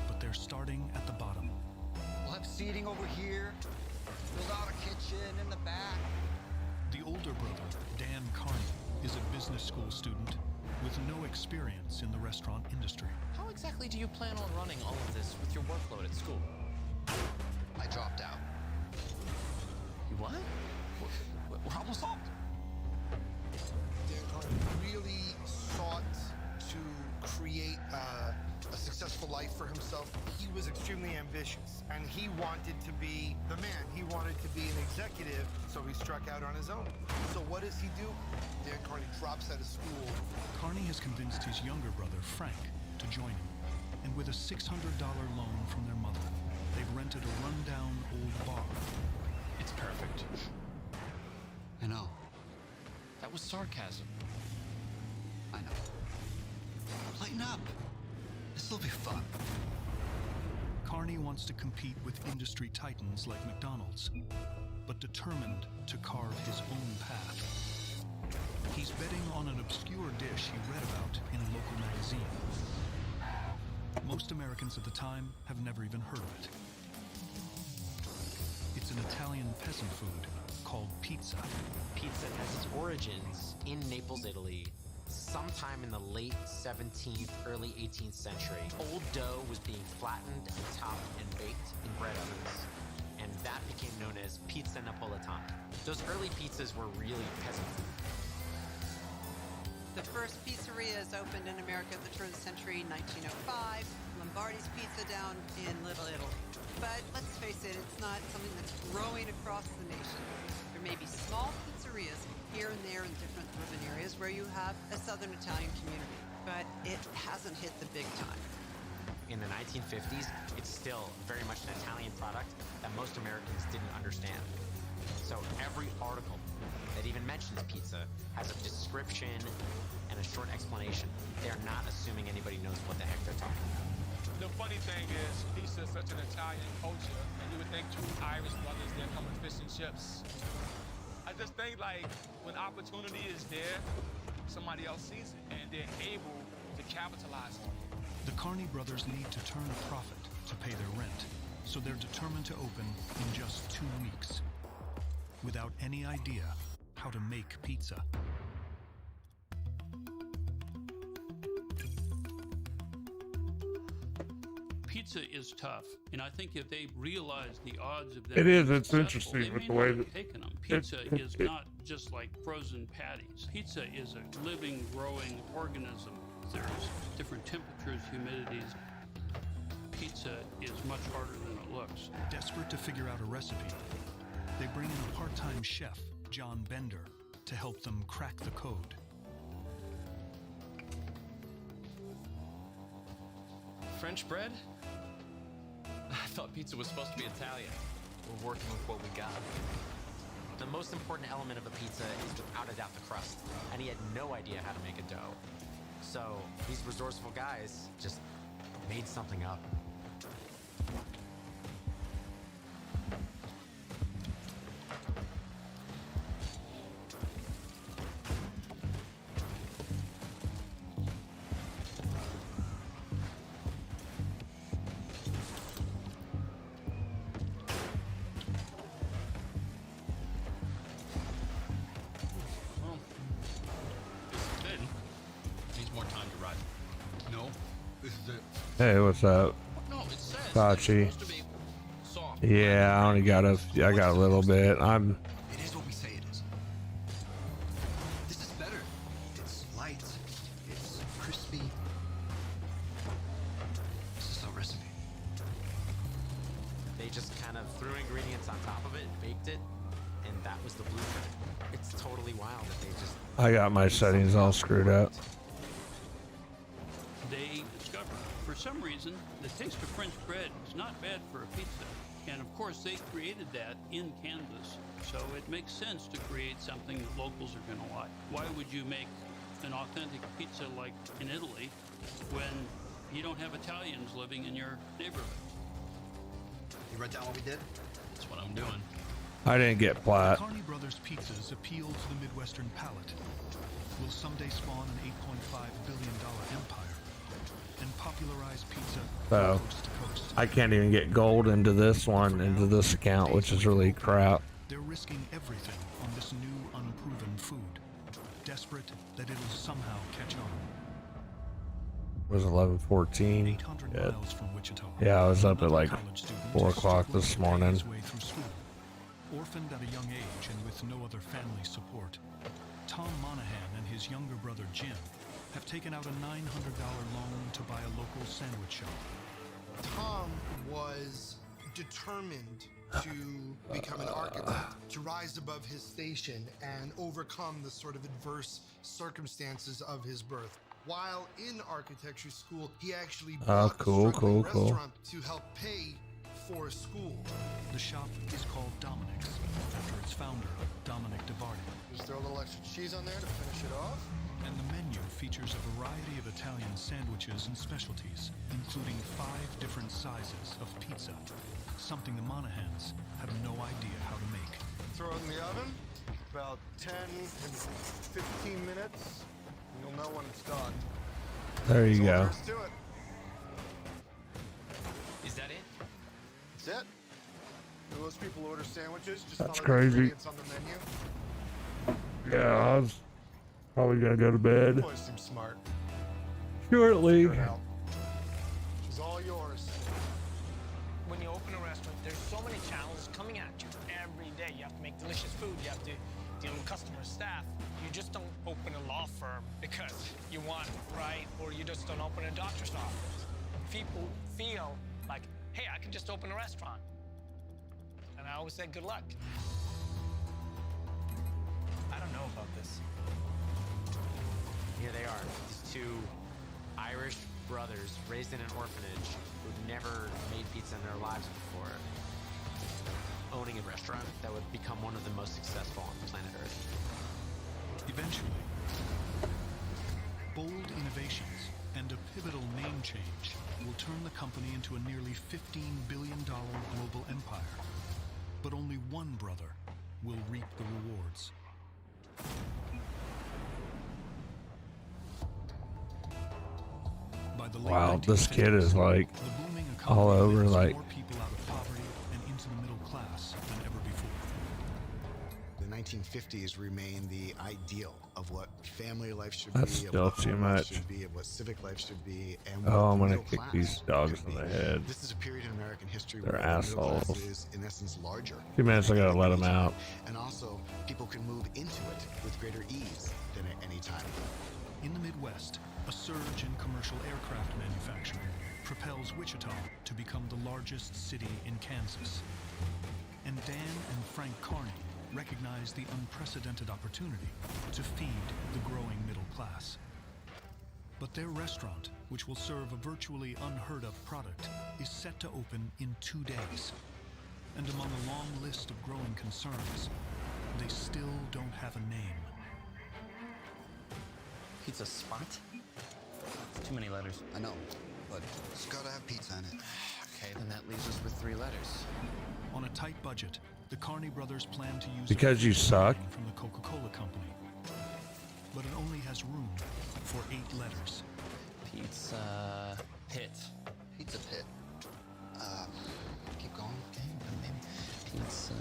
But they're starting at the bottom. We'll have seating over here. Build out a kitchen in the back. The older brother, Dan Carney, is a business school student with no experience in the restaurant industry. How exactly do you plan on running all of this with your workload at school? I dropped out. You what? Problem solved. Dan Carney really sought to create a successful life for himself. He was extremely ambitious, and he wanted to be the man. He wanted to be an executive, so he struck out on his own. So what does he do? Dan Carney drops out of school. Carney has convinced his younger brother, Frank, to join him. And with a $600 loan from their mother, they've rented a rundown old bar. It's perfect. I know. That was sarcasm. I know. Lighten up. This'll be fun. Carney wants to compete with industry titans like McDonald's, but determined to carve his own path. He's betting on an obscure dish he read about in a local magazine. Most Americans at the time have never even heard of it. It's an Italian peasant food called pizza. Pizza has its origins in Naples, Italy, sometime in the late 17th, early 18th century. Old dough was being flattened and topped and baked in bread ovens, and that became known as pizza napoletana. Those early pizzas were really peasant food. The first pizzerias opened in America at the turn of the century, 1905. Lombardi's Pizza down in Little Italy. But let's face it, it's not something that's growing across the nation. There may be small pizzerias here and there in different urban areas where you have a Southern Italian community, but it hasn't hit the big time. In the 1950s, it's still very much an Italian product that most Americans didn't understand. So every article that even mentions pizza has a description and a short explanation. They're not assuming anybody knows what the heck they're talking about. The funny thing is, pizza is such an Italian culture, and you would think two Irish brothers, they're coming fish and chips. I just think, like, when opportunity is there, somebody else sees it, and they're able to capitalize on it. The Carney brothers need to turn a profit to pay their rent, so they're determined to open in just 2 weeks, without any idea how to make pizza. Pizza is tough, and I think if they realize the odds of that, It is. being It's successful, interesting they with may the not way have that taken them. Pizza is not just like frozen patties. Pizza is a living, growing organism. There's different temperatures, humidities. Pizza is much harder than it looks. Desperate to figure out a recipe, they bring in a part-time chef, John Bender, to help them crack the code. French bread? I thought pizza was supposed to be Italian. We're working with what we got. The most important element of a pizza is without a doubt the crust, and he had no idea how to make a dough. So these resourceful guys just made something up. Hey, what's up? Sachi. Yeah, I only got I got a little bit. It is what we say it is. This is better. It's light. It's crispy. This is our recipe. They just kind of threw ingredients on top of it, baked it, and that was the blueprint. It's totally wild that they just... I got my settings all screwed up. They discovered, for some reason, the taste of French bread is not bad for a pizza. And of course, they created that in Kansas, so it makes sense to create something that locals are going to like. Why would you make an authentic pizza like in Italy when you don't have Italians living in your neighborhood? You wrote down what we did? That's what I'm doing. I didn't get plat. Carney Brothers pizzas appeal to the Midwestern palate. Will someday spawn an $8.5 billion empire and popularize pizza So coast to coast. I can't even get gold into this one, into this account, which is really crap. They're risking everything on this new, unproven food, desperate that it'll somehow catch on. It was 11:14. 800 miles from Wichita. Yeah, I was up at like College student 4 o'clock this morning. his way through school. Orphaned at a young age and with no other family support, Tom Monahan and his younger brother Jim have taken out a $900 loan to buy a local sandwich shop. Tom was determined to become an architect, to rise above his station and overcome the sort of adverse circumstances of his birth. While in architecture school, he actually bought a struggling restaurant to help pay for school. The shop is called Dominic's, after its founder, Dominic DeVardi. Just throw a little extra cheese on there to finish it off. And the menu features a variety of Italian sandwiches and specialties, including 5 different sizes of pizza, something the Monahans have no idea how to make. Throw it in the oven, about 10 and 15 minutes. You'll know when it's done. There you go. Let's do it. it. Most people order sandwiches, just That's follow crazy. the ingredients on the menu. Yeah, I was probably gonna go to bed You boys seem smart. shortly. Figure it out. She's all yours. When you open a restaurant, there's so many challenges coming at you every day. You have to make delicious food. You have to deal with customer staff. You just don't open a law firm because you want, right? Or you just don't open a doctor's office. People feel like, hey, I can just open a restaurant. And I always say, good luck. I don't know about this. Here they are, these two Irish brothers raised in an orphanage who'd never made pizza in their lives before, owning a restaurant that would become one of the most successful on planet Earth. Eventually, bold innovations and a pivotal name change will turn the company into a nearly $15 billion global empire. But only one brother will reap the rewards. By the late Wow, this kid is 1950s, like the booming all economy over, lifts like more people out of poverty and into the middle class than ever before. The 1950s remain the ideal of what family life should That's be, of still what too home life much. should be, of what civic life should be, and Oh, what I'm the gonna middle kick class these dogs could in the be. head. This is a period in American history They're where the middle class assholes. is, in essence, larger. 2 minutes, I gotta let them out. And also, people can move into it with greater ease than at any time. In the Midwest, a surge in commercial aircraft manufacturing propels Wichita to become the largest city in Kansas. And Dan and Frank Carney recognize the unprecedented opportunity to feed the growing middle class. But their restaurant, which will serve a virtually unheard of product, is set to open in 2 days. And among a long list of growing concerns, they still don't have a name. Pizza Spot? It's too many letters. I know, but it's gotta have pizza in it. Okay, then that leaves us with 3 letters. On a tight budget, the Carney brothers plan to use Because you suck. from the Coca-Cola company. But it only has room for 8 letters. Pizza Pit. Pizza Pit. Keep going. Okay, maybe pizza.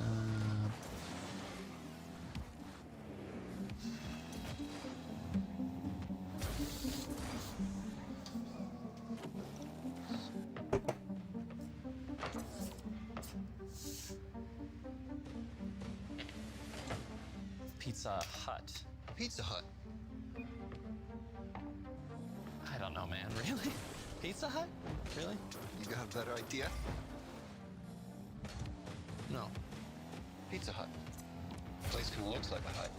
Pizza Hut. Pizza Hut. I don't know, man. Really? Pizza Hut? Really? You got a better idea? No. Pizza Hut. Place kind of looks like a hut.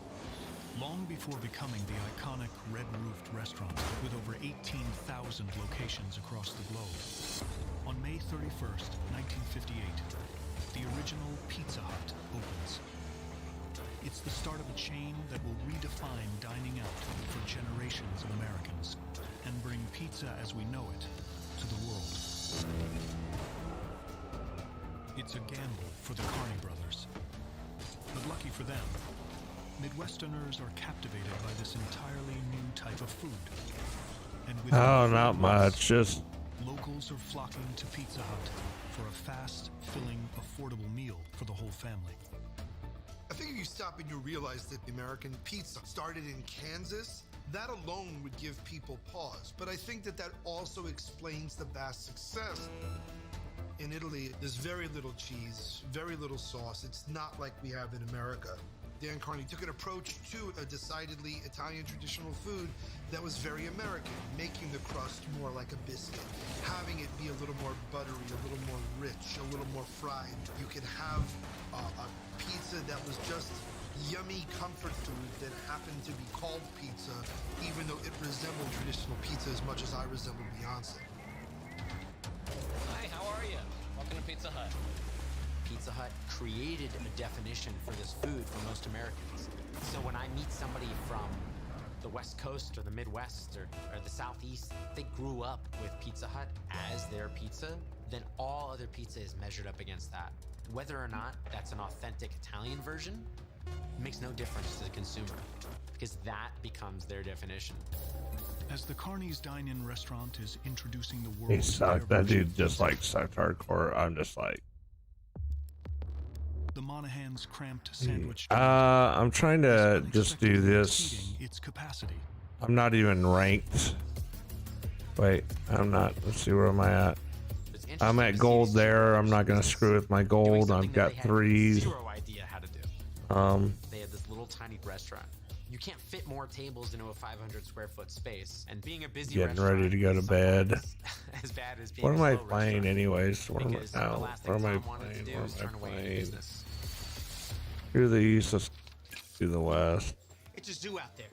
Long before becoming the iconic red-roofed restaurant with over 18,000 locations across the globe, on May 31st, 1958, the original Pizza Hut opens. It's the start of a chain that will redefine dining out for generations of Americans and bring pizza as we know it to the world. It's a gamble for the Carney brothers. But lucky for them, Midwesterners are captivated by this entirely new type of food. And within Oh, 4 not months, much. Just locals are flocking to Pizza Hut for a fast, filling, affordable meal for the whole family. I think if you stop and you realize that the American pizza started in Kansas, that alone would give people pause. But I think that that also explains the vast success. In Italy, there's very little cheese, very little sauce. It's not like we have in America. Dan Carney took an approach to a decidedly Italian traditional food that was very American, making the crust more like a biscuit, having it be a little more buttery, a little more rich, a little more fried. You could have a pizza that was just yummy comfort food that happened to be called pizza, even though it resembled traditional pizza as much as I resemble Beyonce. Hi, how are you? Welcome to Pizza Hut. Pizza Hut created a definition for this food for most Americans. So when I meet somebody from the West Coast or the Midwest or the Southeast, they grew up with Pizza Hut as their pizza, then all other pizza is measured up against that. Whether or not that's an authentic Italian version makes no difference to the consumer because that becomes their definition. As the Carney's Dine-In restaurant is introducing the world he to sucked. their That version dude of just pizza, like sucked hardcore. I'm just like, Monahan's cramped sandwich. I'm trying to just do this. Its capacity. I'm not even ranked. Wait, I'm not. Let's see, where am I at? I'm at gold there. I'm not gonna screw with my gold. I've got 3s. Zero idea how to do. They had this little tiny restaurant. You can't fit more tables into a 500 square foot space, and being a busy Getting ready to go to bed. as bad as being What am a I slow playing restaurant. anyways? What am I Because the now? last What thing am I Tom wanted to playing? do What is am I turn away from playing? business. Do the east, let's do the west. It's a zoo out there.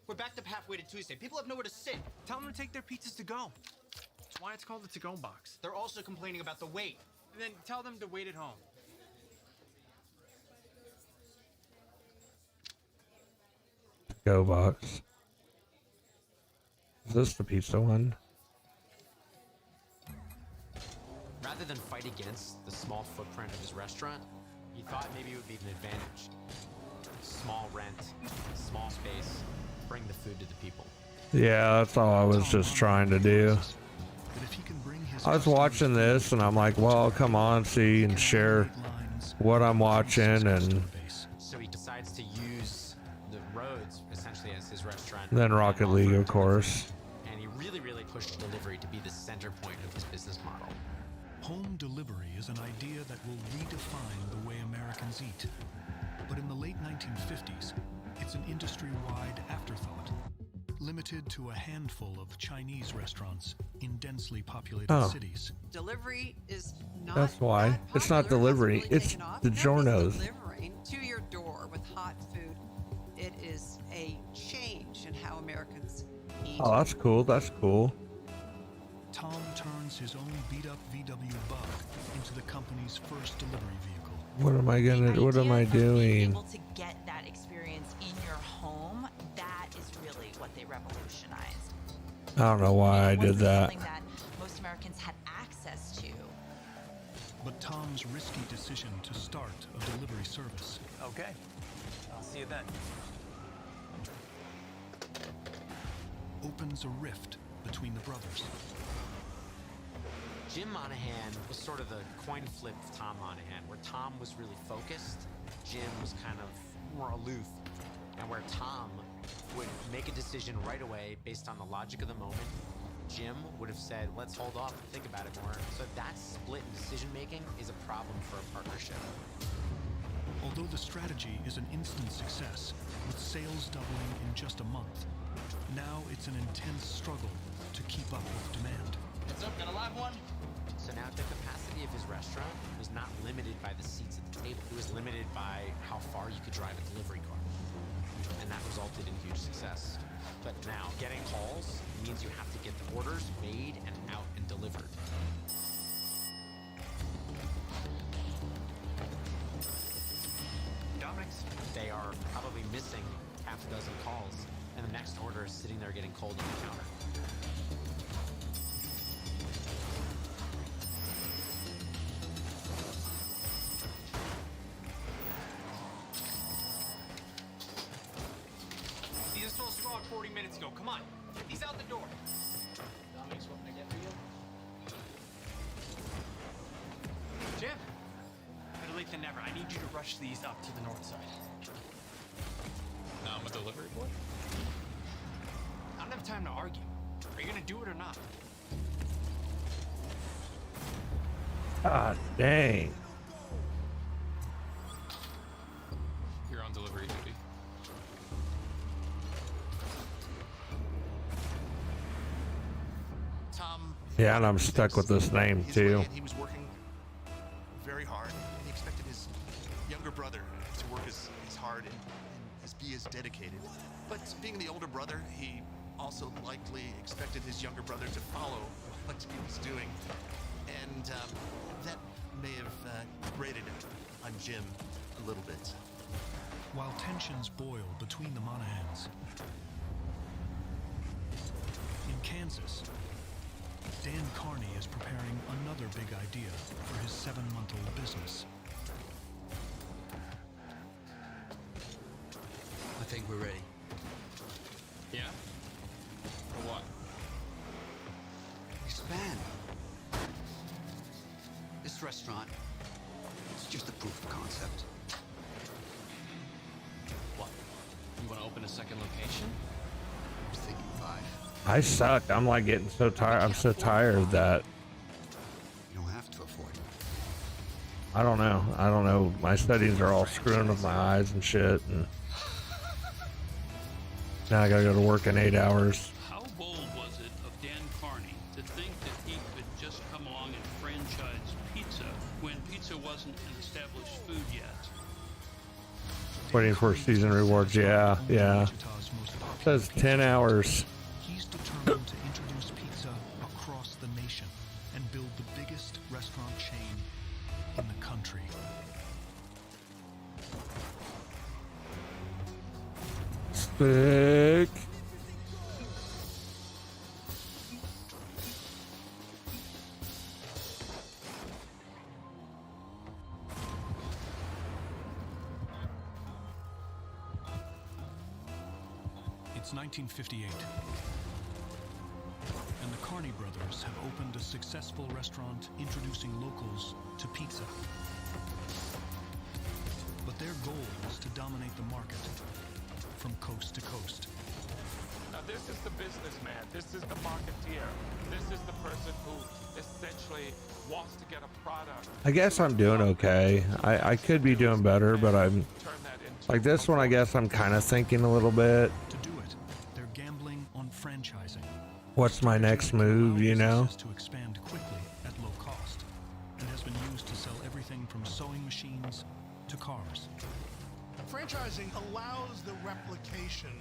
We're backed up halfway to Tuesday. People have nowhere to sit. Tell them to take their pizzas to go. That's why it's called the to-go box. They're also complaining about the wait. Then tell them to wait at home. Go box. Is this the pizza one? Rather than fight against the small footprint of his restaurant, he thought maybe it would be an advantage. Small rent, small space, bring the food to the people. Yeah, that's all I was just trying to do. I was watching this and I'm like, well, come on, see and share what I'm watching, and So he decides to use the roads essentially as his restaurant. then Rocket League, of course. And he really pushed delivery to be the center point of his business model. Home delivery is an idea that will redefine the way Americans eat. But in the late 1950s, it's an industry-wide afterthought, limited to a handful of Chinese restaurants in densely populated cities. Delivery is not That's why. that It's not popular. delivery, Hasn't really it's taken off. the Now it's Giornos. delivering to your door with hot food. It is a change in how Americans eat. Oh, that's cool. That's cool. Tom turns his own beat-up VW Bug into the company's first delivery vehicle. What am I gonna? What am I doing? Able to get that experience in your home, that is really what they revolutionized. I don't know why I did that. Something that most Americans had access to. But Tom's risky decision to start a delivery service Okay. I'll see you then. opens a rift between the brothers. Jim Monahan was sort of the coin flip of Tom Monahan, where Tom was really focused, Jim was kind of more aloof, and where Tom would make a decision right away based on the logic of the moment, Jim would have said, let's hold off and think about it more. So that split in decision making is a problem for a partnership. Although the strategy is an instant success, with sales doubling in just a month, now it's an intense struggle to keep up with demand. Heads up, got a live one? So now the capacity of his restaurant was not limited by the seats at the table. It was limited by how far you could drive a delivery car. And that resulted in huge success. But now getting calls means you have to get the orders made and out and delivered. Dominic's. They are probably missing half a dozen calls, and the next order is sitting there getting cold on the counter. These are supposed to go out 40 minutes ago. Come on, get these out the door. Dominic's, what can I get for you? Jim, better late than never. I need you to rush these up to the north side. Now I'm a delivery boy? I don't have time to argue. Are you gonna do it or not? Ah, dang. You're on delivery duty. Tom. Yeah, and I'm stuck with this name too. He was working very hard. He expected his younger brother to work as hard and be as dedicated. But being the older brother, he also likely expected his younger brother to follow what he was doing. And that may have grated on Jim a little bit. While tensions boil between the Monahans, in Kansas, Dan Carney is preparing another big idea for his 7-month-old business. I think we're ready. Yeah? For what? Expand. This restaurant is just a proof of concept. You want to open a second location? I was thinking 5. I suck. I'm like getting so tired. I'm so tired that You don't have to afford it. I don't know. I don't know. My studies are all screwing with my eyes and shit. And now I gotta go to work in 8 hours. How bold was it of Dan Carney to think that he could just come along and franchise pizza when pizza wasn't an established food yet? Waiting for season rewards. Yeah, yeah. It says 10 hours. He's determined to introduce pizza across the nation and build the biggest restaurant chain in the country. Sick. It's 1958, and the Carney brothers have opened a successful restaurant introducing locals to pizza. But their goal is to dominate the market from coast to coast. Now this is the businessman. This is the marketeer. This is the person who essentially wants to get a product. I guess I'm doing okay. I could be doing better, but I'm like this one. I guess I'm kind of thinking a little bit. To do it, they're gambling on franchising. What's my next move, you know? To expand quickly at low cost, and has been used to sell everything from sewing machines to cars. Franchising allows the replication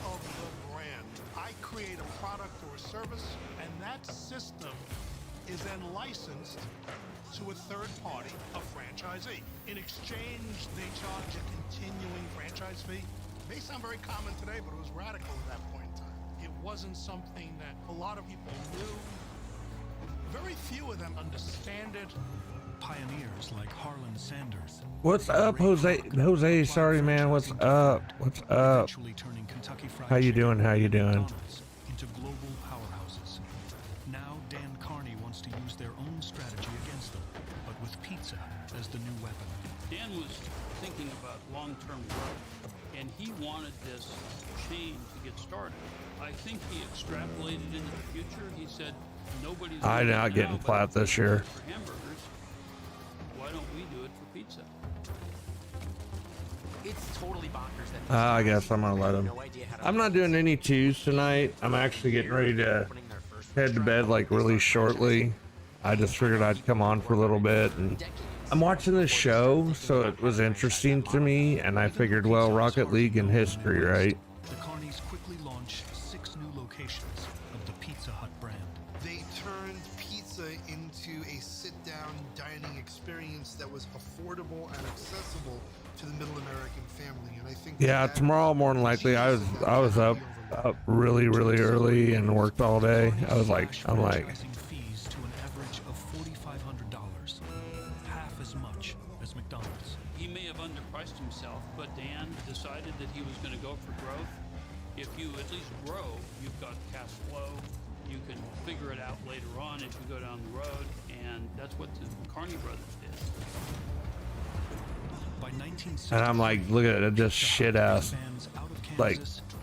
of the brand. I create a product or a service, and that system is then licensed to a third party, a franchisee. In exchange, they charge a continuing franchise fee. It may sound very common today, but it was radical at that point in time. It wasn't something that a lot of people knew. Very few of them understand it. Pioneers like Harlan Sanders. What's up, Jose? Jose, sorry, man. What's up? What's up? How you doing? How you doing? Into global powerhouses. Now Dan Carney wants to use their own strategy against them, but with pizza as the new weapon. Dan was thinking about long-term growth, and he wanted this chain to get started. I think he extrapolated into the future. He said, nobody's I'm not getting flat this year. for hamburgers. Why don't we do it for pizza? It's totally bonkers that I guess I'm gonna let him. I'm not doing any twos tonight. I'm actually getting ready to head to bed like really shortly. I just figured I'd come on for a little bit, and I'm watching this show, so it was interesting to me, and I figured, well, Rocket League in history, right? The Carneys quickly launched 6 new locations of the Pizza Hut brand. They turned pizza into a sit-down dining experience that was affordable and accessible to the middle American family, and I think Yeah, tomorrow more than likely. I was up really early and worked all day. I'm like, Fees to an average of $4,500, half as much as McDonald's. He may have underpriced himself, but Dan decided that he was going to go for growth. If you at least grow, you've got cash flow. You can figure it out later on as you go down the road, and that's what the Carney brothers did. By 1960, and I'm like, look at this shit ass, like,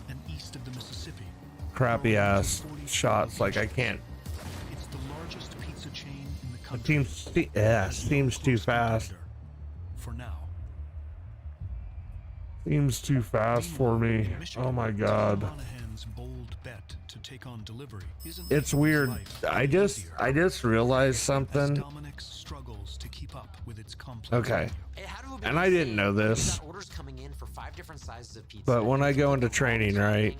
and east of the Mississippi. crappy ass shots. Like I can't. It's the largest pizza chain in the country. Seems too fast. For now. Seems too fast for me. Oh my god. Monahan's bold bet to take on delivery isn't It's weird. I just realized something. Dominic's struggles to keep up with its complex. Okay. And I didn't know this. Orders coming in for 5 different sizes of pizza. But when I go into training, right,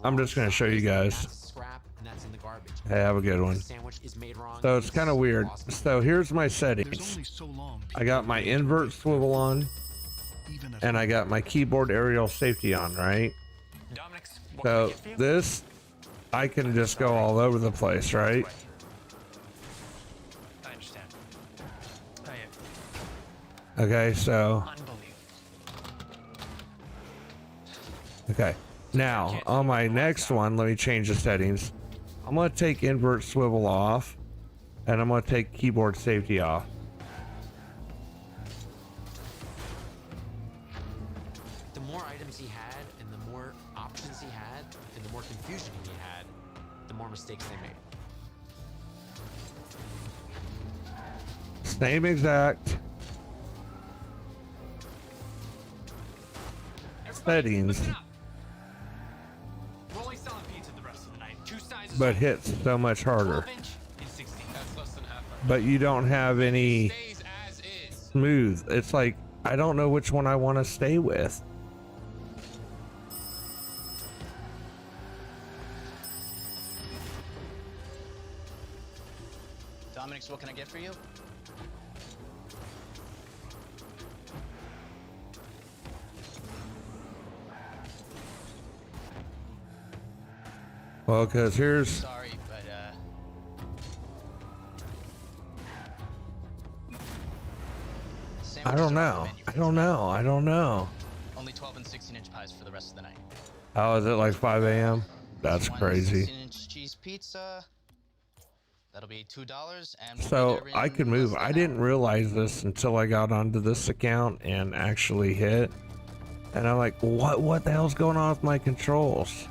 I'm just going to show you guys. Scrap, and that's in the garbage. Hey, have a good one. Sandwich is made wrong. So it's kind of weird. So here's my settings. I got my invert swivel on, and I got my keyboard aerial safety on, right? So this, I can just go all over the place, right? I understand. Okay, so. Okay, now on my next one, let me change the settings. I'm going to take invert swivel off, and I'm going to take keyboard safety off. The more items he had and the more options he had and the more confusion he had, the more mistakes they made. Same exact settings, We're only selling pizza the rest of the night. 2 sizes. but hits so much harder. 12-inch and 16. That's less than half. But you don't have any smooth. It's like, I don't know which one I want to stay with. Dominic's, what can I get for you? Well, because here's... Sorry, but I don't know. I don't know. I don't know. only 12 and 16-inch pies for the rest of the night. How is it like 5 a.m.? That's crazy. 16-inch cheese pizza. That'll be $2, and we'll So be there I in could move. I didn't realize this until I got onto this account and actually hit. And I'm like, what the hell's going on with my controls?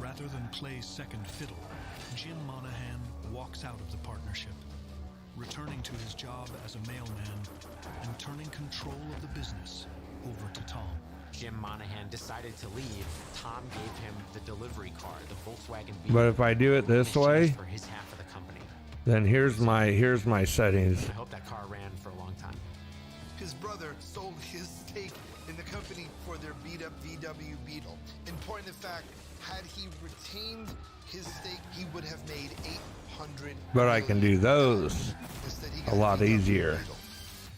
Rather than play second fiddle, Jim Monahan walks out of the partnership, returning to his job as a mailman and turning control of the business over to Tom. Jim Monahan decided to leave. Tom gave him the delivery car, the Volkswagen Beetle. But if I do it this way, for his half of the company. then here's my settings. I hope that car ran for a long time. His brother sold his stake in the company for their beat-up VW Beetle. In point of fact, had he retained his stake, he would have made $800. But I can do those a lot easier.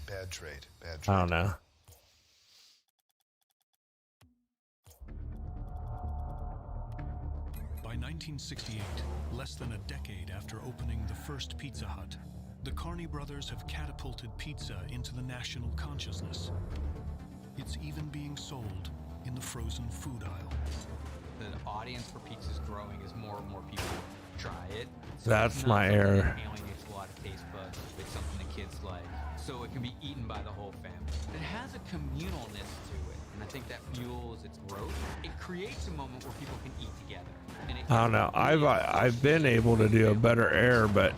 Bad trade. Bad I trade. don't know. By 1968, less than a decade after opening the first Pizza Hut, the Carney brothers have catapulted pizza into the national consciousness. It's even being sold in the frozen food aisle. The audience for pizza is growing as more and more people try it. So That's it's my not something error. that alienates a lot of taste buds. It's something that kids like, so it can be eaten by the whole family. It has a communalness to it, and I think that fuels its growth. It creates a moment where people can eat together. And it I don't know. I've been able to do a better error, but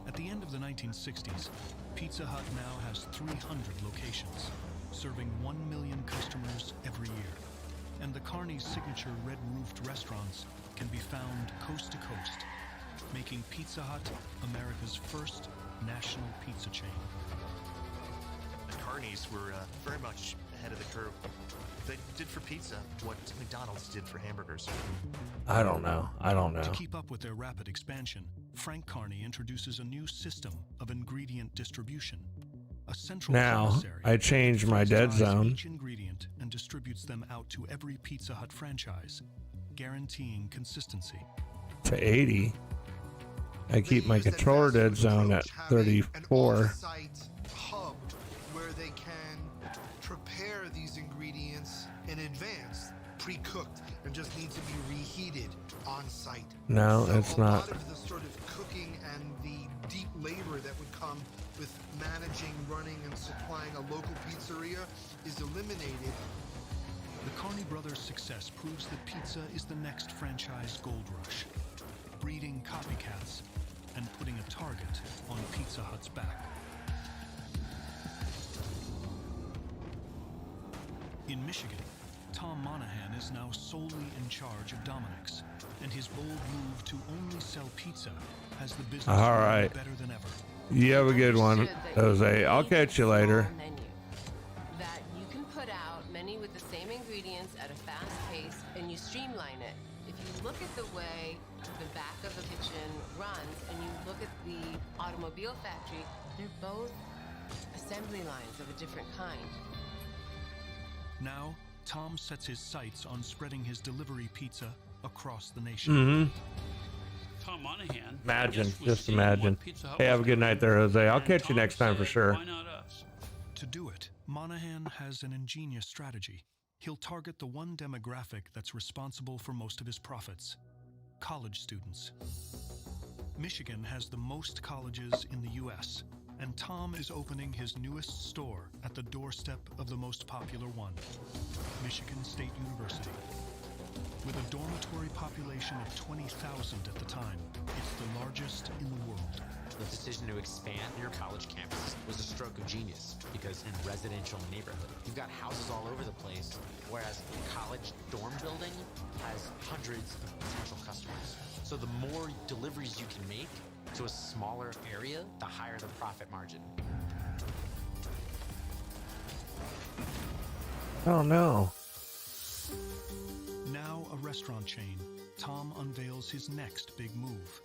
At the end of the 1960s, Pizza Hut now has 300 locations, serving 1 million customers every year. And the Carney's signature red-roofed restaurants can be found coast to coast, making Pizza Hut America's first national pizza chain. The Carneys were very much ahead of the curve. They did for pizza what McDonald's did for hamburgers. I don't know. I don't know. To keep up with their rapid expansion, Frank Carney introduces a new system of ingredient distribution. A central Now commissary I changed my dead freezes zone each ingredient and distributes them out to every Pizza Hut franchise, guaranteeing consistency. to 80. I keep my controller dead zone at 34. Site hub where they can prepare these ingredients in advance, pre-cooked, and just need to be reheated on site. No, So it's a not. lot of the sort of cooking and the deep labor that would come with managing, running, and supplying a local pizzeria is eliminated. The Carney brothers' success proves that pizza is the next franchise gold rush, breeding copycats and putting a target on Pizza Hut's back. In Michigan, Tom Monahan is now solely in charge of Dominic's, and his bold move to only sell pizza has the business All running right. better than ever. You have a good one, Jose. I'll catch you later. Menu that you can put out many with the same ingredients at a fast pace, and you streamline it. If you look at the way the back of the kitchen runs and you look at the automobile factory, they're both assembly lines of a different kind. Now, Tom sets his sights on spreading his delivery pizza across the nation. Tom Monahan. Imagine, was just seeing imagine. what Pizza Hut Hey, have a was good night there, Jose. I'll catch you Tom next time for said, sure. Why not us? To do it, Monahan has an ingenious strategy. He'll target the one demographic that's responsible for most of his profits: college students. Michigan has the most colleges in the U.S., and Tom is opening his newest store at the doorstep of the most popular one, Michigan State University. With a dormitory population of 20,000 at the time, it's the largest in the world. The decision to expand your college campus was a stroke of genius because in a residential neighborhood, you've got houses all over the place, whereas a college dorm building has hundreds of potential customers. So the more deliveries you can make to a smaller area, the higher the profit margin. Oh no. Now a restaurant chain, Tom unveils his next big move.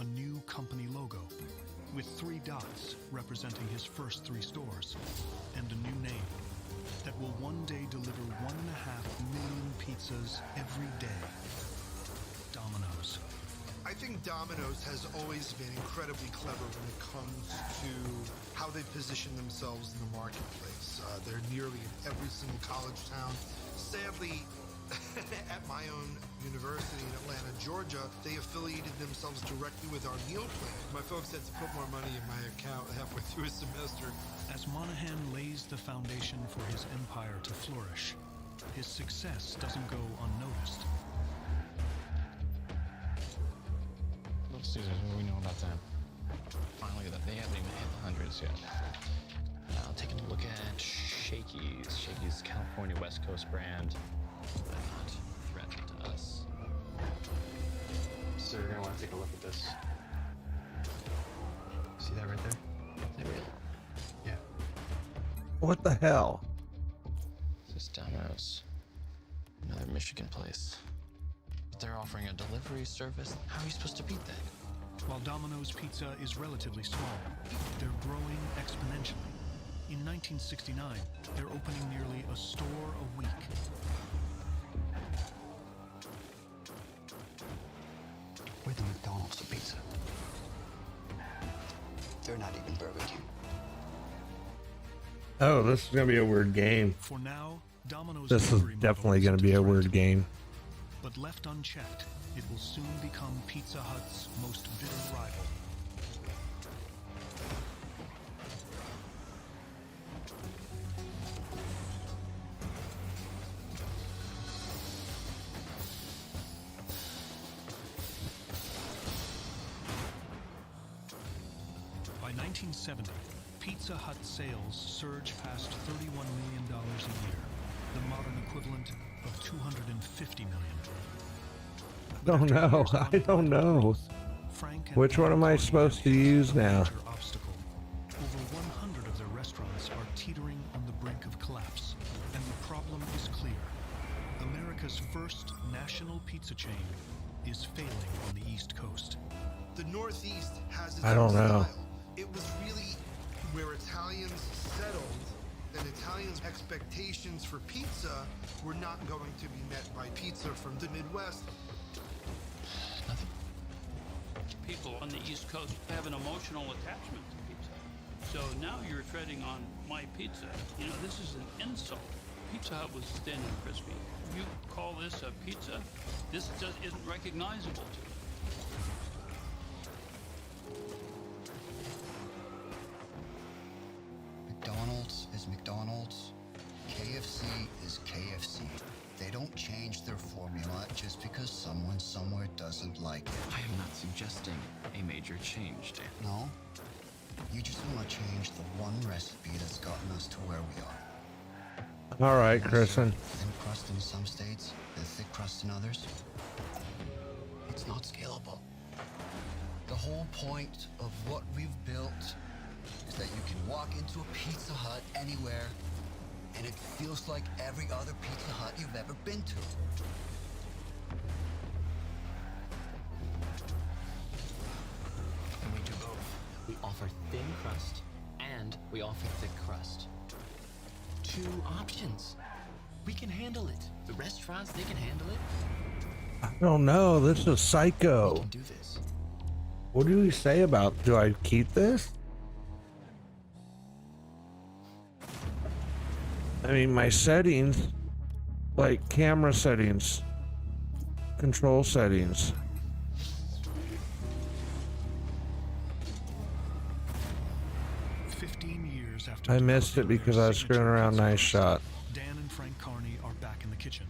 A new company logo with 3 dots representing his first 3 stores and a new name that will one day deliver 1.5 million pizzas every day. Domino's. I think Domino's has always been incredibly clever when it comes to how they position themselves in the marketplace. They're nearly in every single college town. Sadly, at my own university in Atlanta, Georgia, they affiliated themselves directly with our meal plan. My folks had to put more money in my account halfway through a semester. As Monahan lays the foundation for his empire to flourish, his success doesn't go unnoticed. Little Caesars, what do we know about them? Finally, they haven't even hit the hundreds yet. Now, taking a look at Shakey's. Shakey's California West Coast brand. But not threatening to us. So you're gonna want to take a look at this. See that right there? Is that real? Yeah. What the hell? This is Domino's. Another Michigan place. But they're offering a delivery service. How are you supposed to beat that? While Domino's Pizza is relatively small, they're growing exponentially. In 1969, they're opening nearly a store a week. We're the McDonald's of pizza. They're not even Burger King. Oh, this is gonna be a weird game. For now, Domino's This is delivery definitely model gonna isn't be a threat. weird game. But left unchecked, it will soon become Pizza Hut's most bitter rival. By 1970, Pizza Hut sales surge past $31 million a year, the modern equivalent of $250 million. Oh no, I don't know. Which one am I supposed to use now? Obstacle. Over 100 of their restaurants are teetering on the brink of collapse, and the problem is clear. America's first national pizza chain is failing on the East Coast. The Northeast has its I don't own know. style. It was really where Italians settled, and Italians' expectations for pizza were not going to be met by pizza from the Midwest. People on the East Coast have an emotional attachment to pizza. So now you're treading on my pizza. You know, this is an insult. Pizza Hut was thin and crispy. You call this a pizza? This just isn't recognizable to me. McDonald's is McDonald's. KFC is KFC. They don't change their formula just because someone somewhere doesn't like it. I am not suggesting a major change, Dan. No? You just want to change the one recipe that's gotten us to where we are. All right, Kristen. Thin crust in some states, and thick crust in others. It's not scalable. The whole point of what we've built is that you can walk into a Pizza Hut anywhere, and it feels like every other Pizza Hut you've ever been to. And we do both. We offer thin crust, and we offer thick crust. 2 options. We can handle it. The restaurants, they can handle it. I don't know. This is psycho. We can do this. What do we say about? Do I keep this? I mean, my settings, like camera settings, control settings. after I missed it developing because their I was screwing signature around. pizza Nice crust, shot. Dan and Frank Carney are back in the kitchen,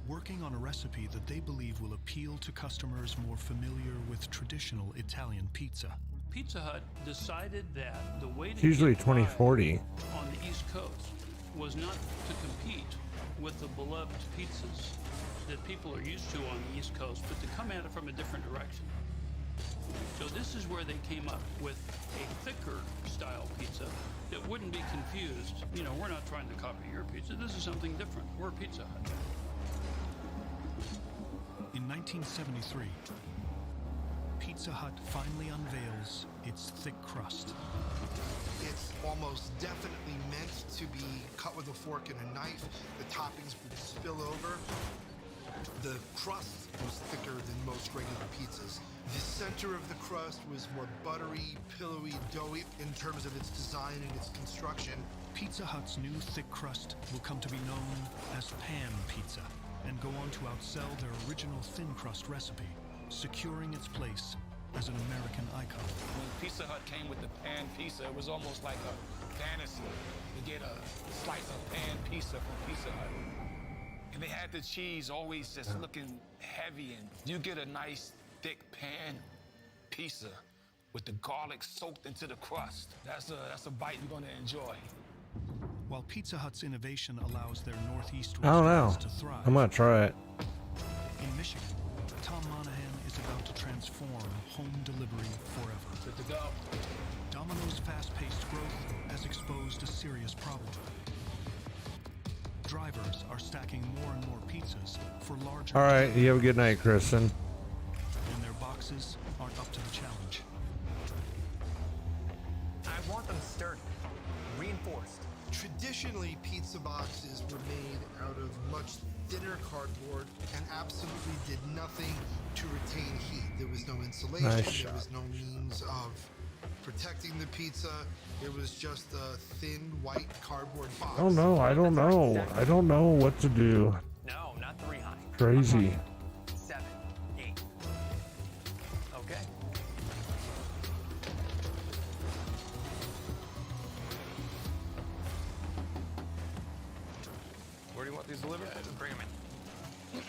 working on a recipe that they believe will appeal to customers more familiar with traditional Italian pizza. Pizza Hut decided that the way to It's usually get by 2040. on the East Coast was not to compete with the beloved pizzas that people are used to on the East Coast, but to come at it from a different direction. So this is where they came up with a thicker style pizza that wouldn't be confused. You know, we're not trying to copy your pizza. This is something different. We're Pizza Hut. In 1973, Pizza Hut finally unveils its thick crust. It's almost definitely meant to be cut with a fork and a knife. The toppings would spill over. The crust was thicker than most regular pizzas. The center of the crust was more buttery, pillowy, doughy in terms of its design and its construction. Pizza Hut's new thick crust will come to be known as pan pizza and go on to outsell their original thin crust recipe, securing its place as an American icon. When Pizza Hut came with the pan pizza, it was almost like a fantasy to get a slice of pan pizza from Pizza Hut. And they had the cheese always just looking heavy, and you get a nice thick pan pizza with the garlic soaked into the crust. That's a bite you're gonna enjoy. While Pizza Hut's innovation allows their Northeast I don't know. restaurants to thrive, I'm gonna try it. in Michigan, Tom Monahan is about to transform home delivery forever. Good to go. Domino's fast-paced growth has exposed a serious problem. Drivers are stacking more and more pizzas for larger. All right. You have a good night, Kristen. And their boxes aren't up to the challenge. I want them sturdy, reinforced. Traditionally, pizza boxes were made out of much thinner cardboard and absolutely did nothing to retain heat. There was no insulation, Nice there shot. was no means of protecting the pizza. It was just a thin white cardboard box. I don't know. I don't know. I don't know what to do. No, not 3 high. Crazy. 7, 8. Okay. Where do you want these delivered? Bring them in.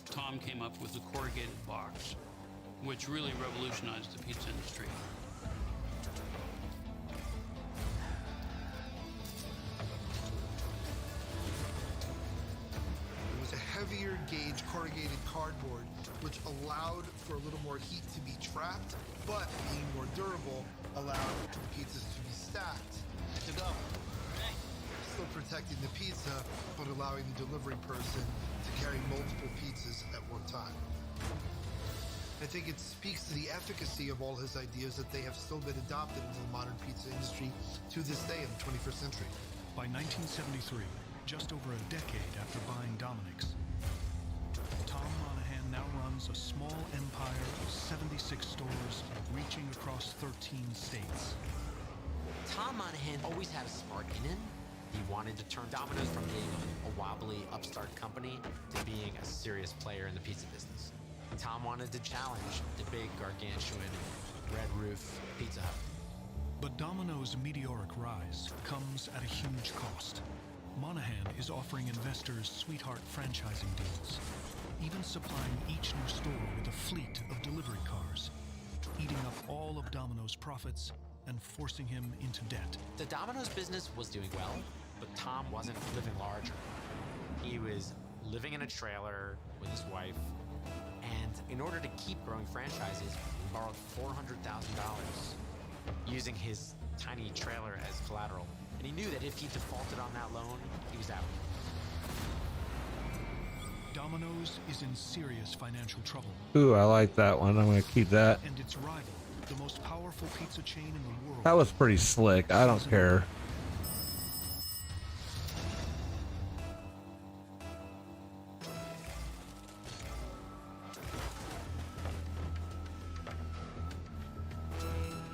Tom came up with the corrugated box, which really revolutionized the pizza industry. It was a heavier gauge corrugated cardboard, which allowed for a little more heat to be trapped, but being more durable, allowed the pizzas to be stacked. To go. Still protecting the pizza, but allowing the delivery person to carry multiple pizzas at one time. I think it speaks to the efficacy of all his ideas that they have still been adopted into the modern pizza industry to this day in the 21st century. By 1973, just over a decade after buying Dominic's, Tom Monahan now runs a small empire of 76 stores reaching across 13 states. Tom Monahan always had a spark in him. He wanted to turn Domino's from being a wobbly upstart company to being a serious player in the pizza business. Tom wanted to challenge the big gargantuan red roof Pizza Hut. But Domino's meteoric rise comes at a huge cost. Monahan is offering investors sweetheart franchising deals, even supplying each new store with a fleet of delivery cars, eating up all of Domino's profits and forcing him into debt. The Domino's business was doing well, but Tom wasn't living larger. He was living in a trailer with his wife, and in order to keep growing franchises, he borrowed $400,000 using his tiny trailer as collateral. And he knew that if he defaulted on that loan, he was out. Domino's is in serious financial trouble. Ooh, I like that one. I'm gonna keep that. And its rival, the most powerful pizza chain in the world. That was pretty slick. I don't care.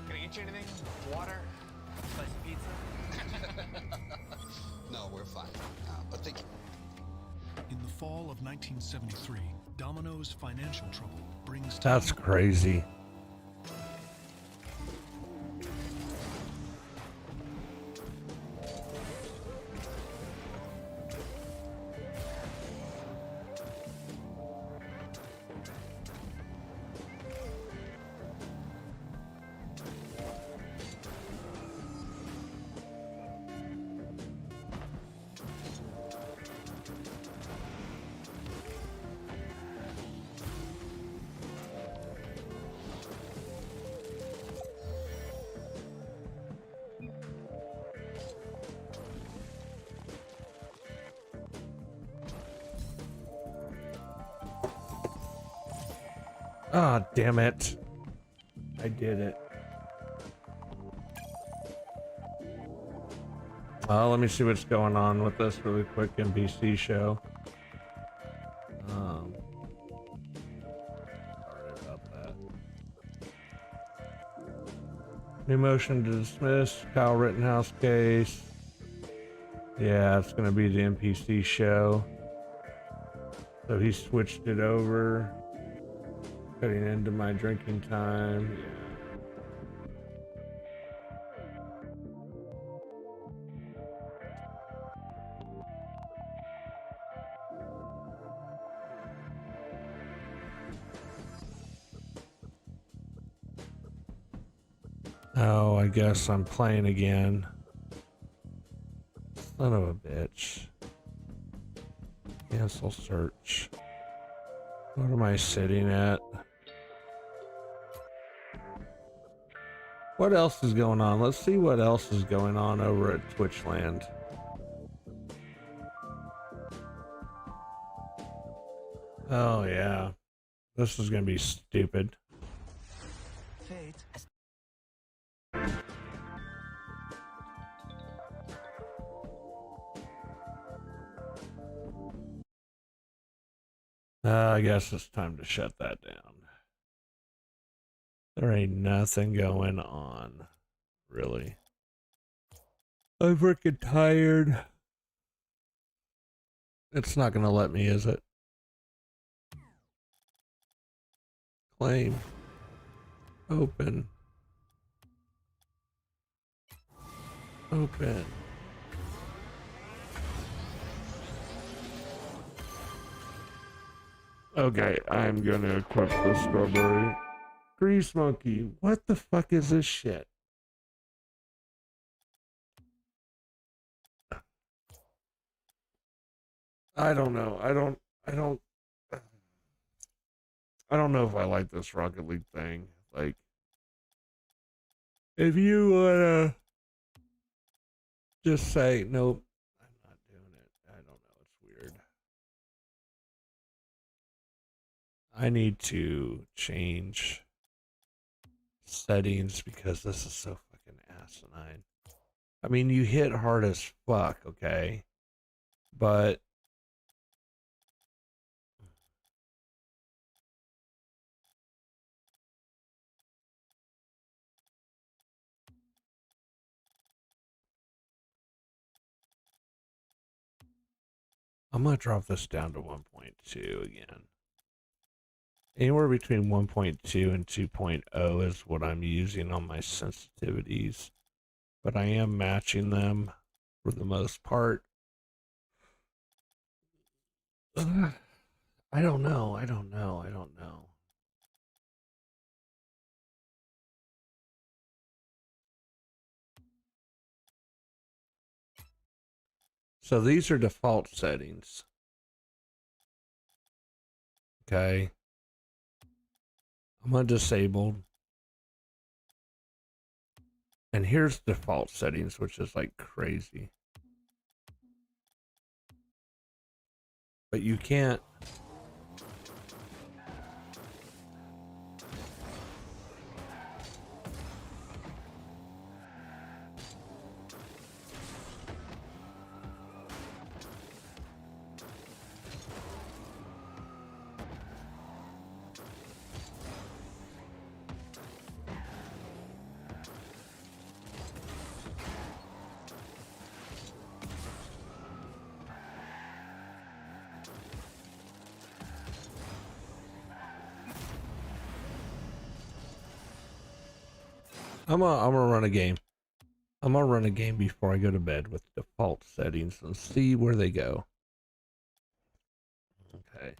Can I get you anything? Water? Slice of pizza? No, we're fine. But thank you. In the fall of 1973, Domino's financial trouble brings That's crazy. Ah, damn it. I did it. Let me see what's going on with this really quick NBC show. Sorry about that. New motion to dismiss Kyle Rittenhouse case. Yeah, it's gonna be the NPC show. So he switched it over. Cutting into my drinking time. Yeah. Oh, I guess I'm playing again. Son of a bitch. Cancel search. What am I sitting at? What else is going on? Let's see what else is going on over at Twitchland. Oh yeah. This is gonna be stupid. Fate. I guess it's time to shut that down. There ain't nothing going on, really. I'm freaking tired. It's not gonna let me, is it? Claim. Open. Open. Okay, I'm gonna equip the strawberry. Grease monkey. What the fuck is this shit? I don't know. I don't know if I like this Rocket League thing. Like, if you wanna just say, nope, I'm not doing it. I don't know. It's weird. I need to change settings because this is so fucking asinine. I mean, you hit hard as fuck, okay? But I'm gonna drop this down to 1.2 again. Anywhere between 1.2 and 2.0 is what I'm using on my sensitivities, but I am matching them for the most part. I don't know. I don't know. I don't know. So these are default settings. Okay. I'm gonna disable. And here's default settings, which is like crazy. But you can't. I'm gonna run a game. I'm gonna run a game before I go to bed with default settings and see where they go. Okay.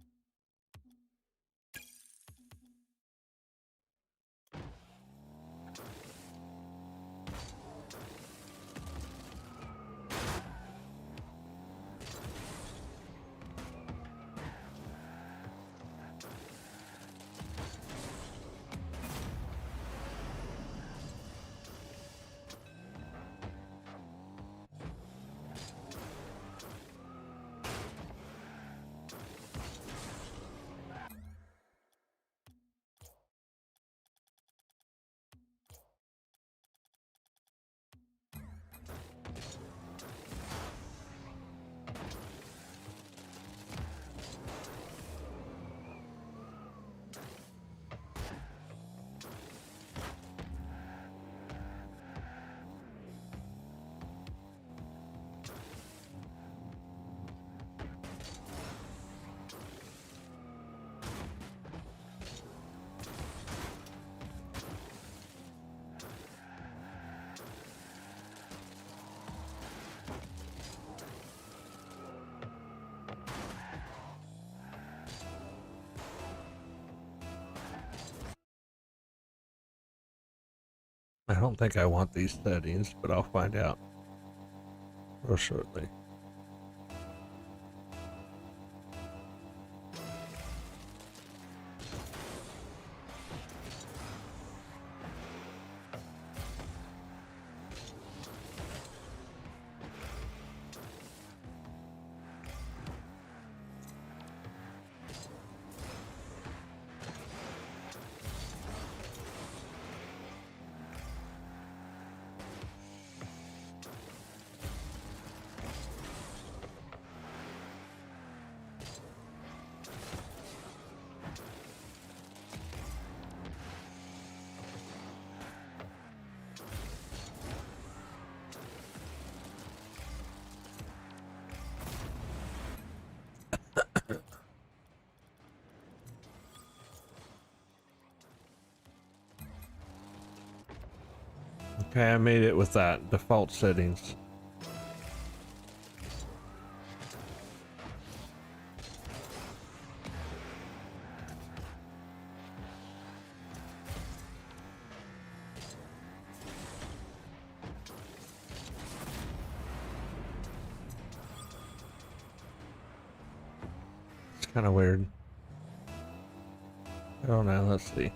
I don't think I want these settings, but I'll find out real shortly. Okay, I made it with that default settings. It's kind of weird. I don't know, let's see.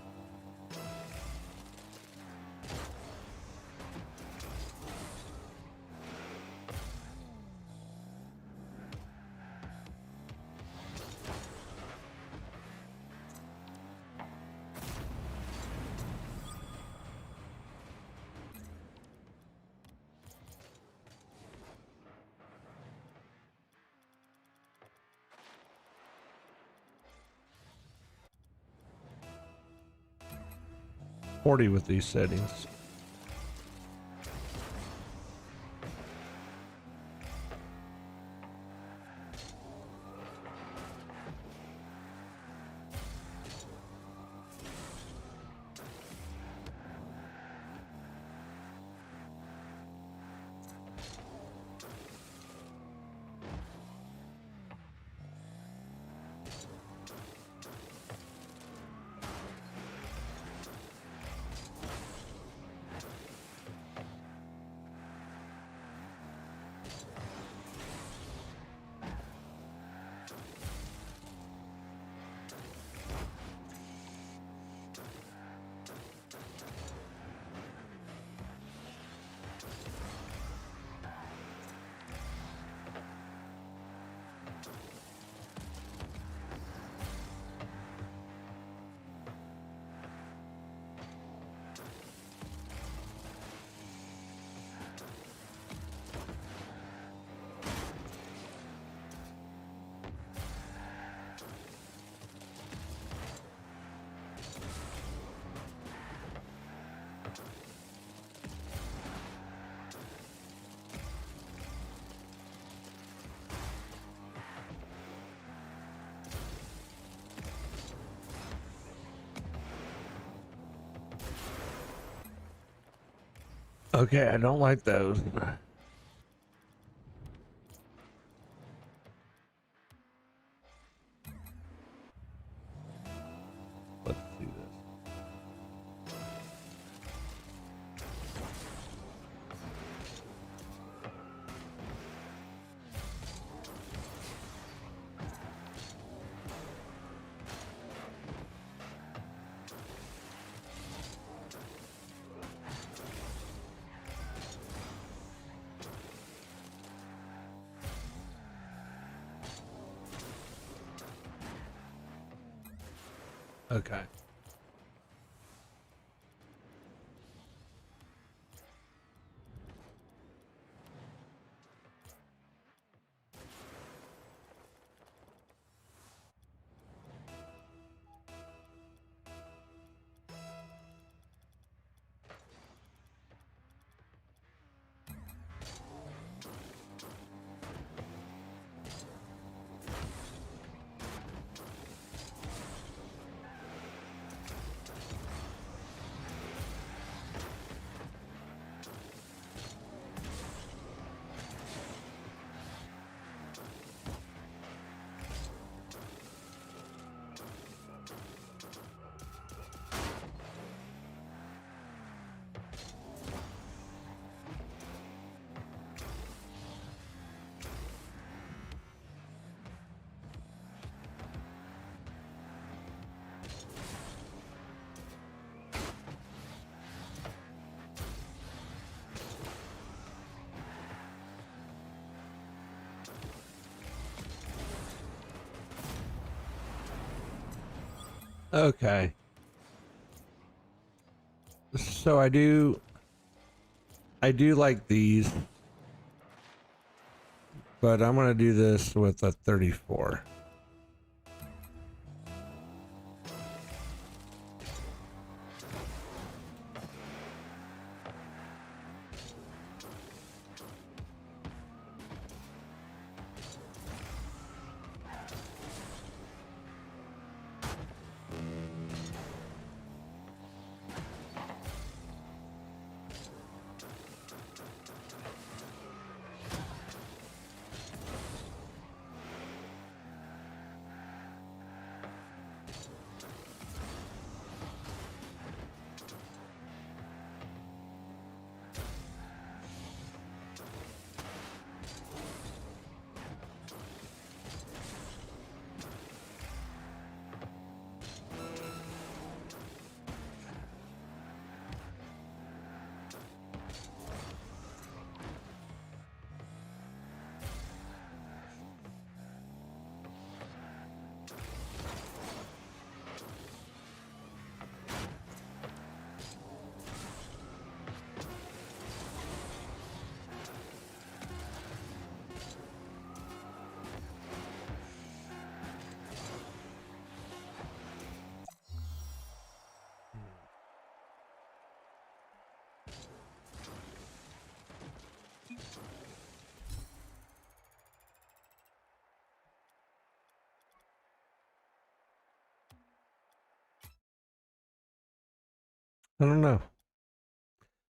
With these settings. Okay, I don't like those. Let's see this. Okay. Okay. So I do like these, but I'm gonna do this with a 34. I don't know.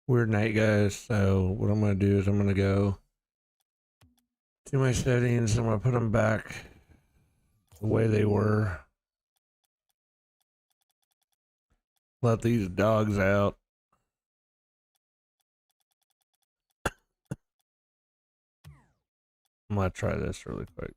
Weird night, guys. So what I'm going to do is I'm going to go to my settings. I'm going to put them back the way they were. Let these dogs out. I'm going to try this really quick.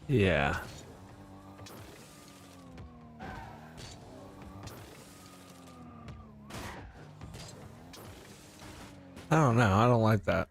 Yeah. I don't know. I don't like that.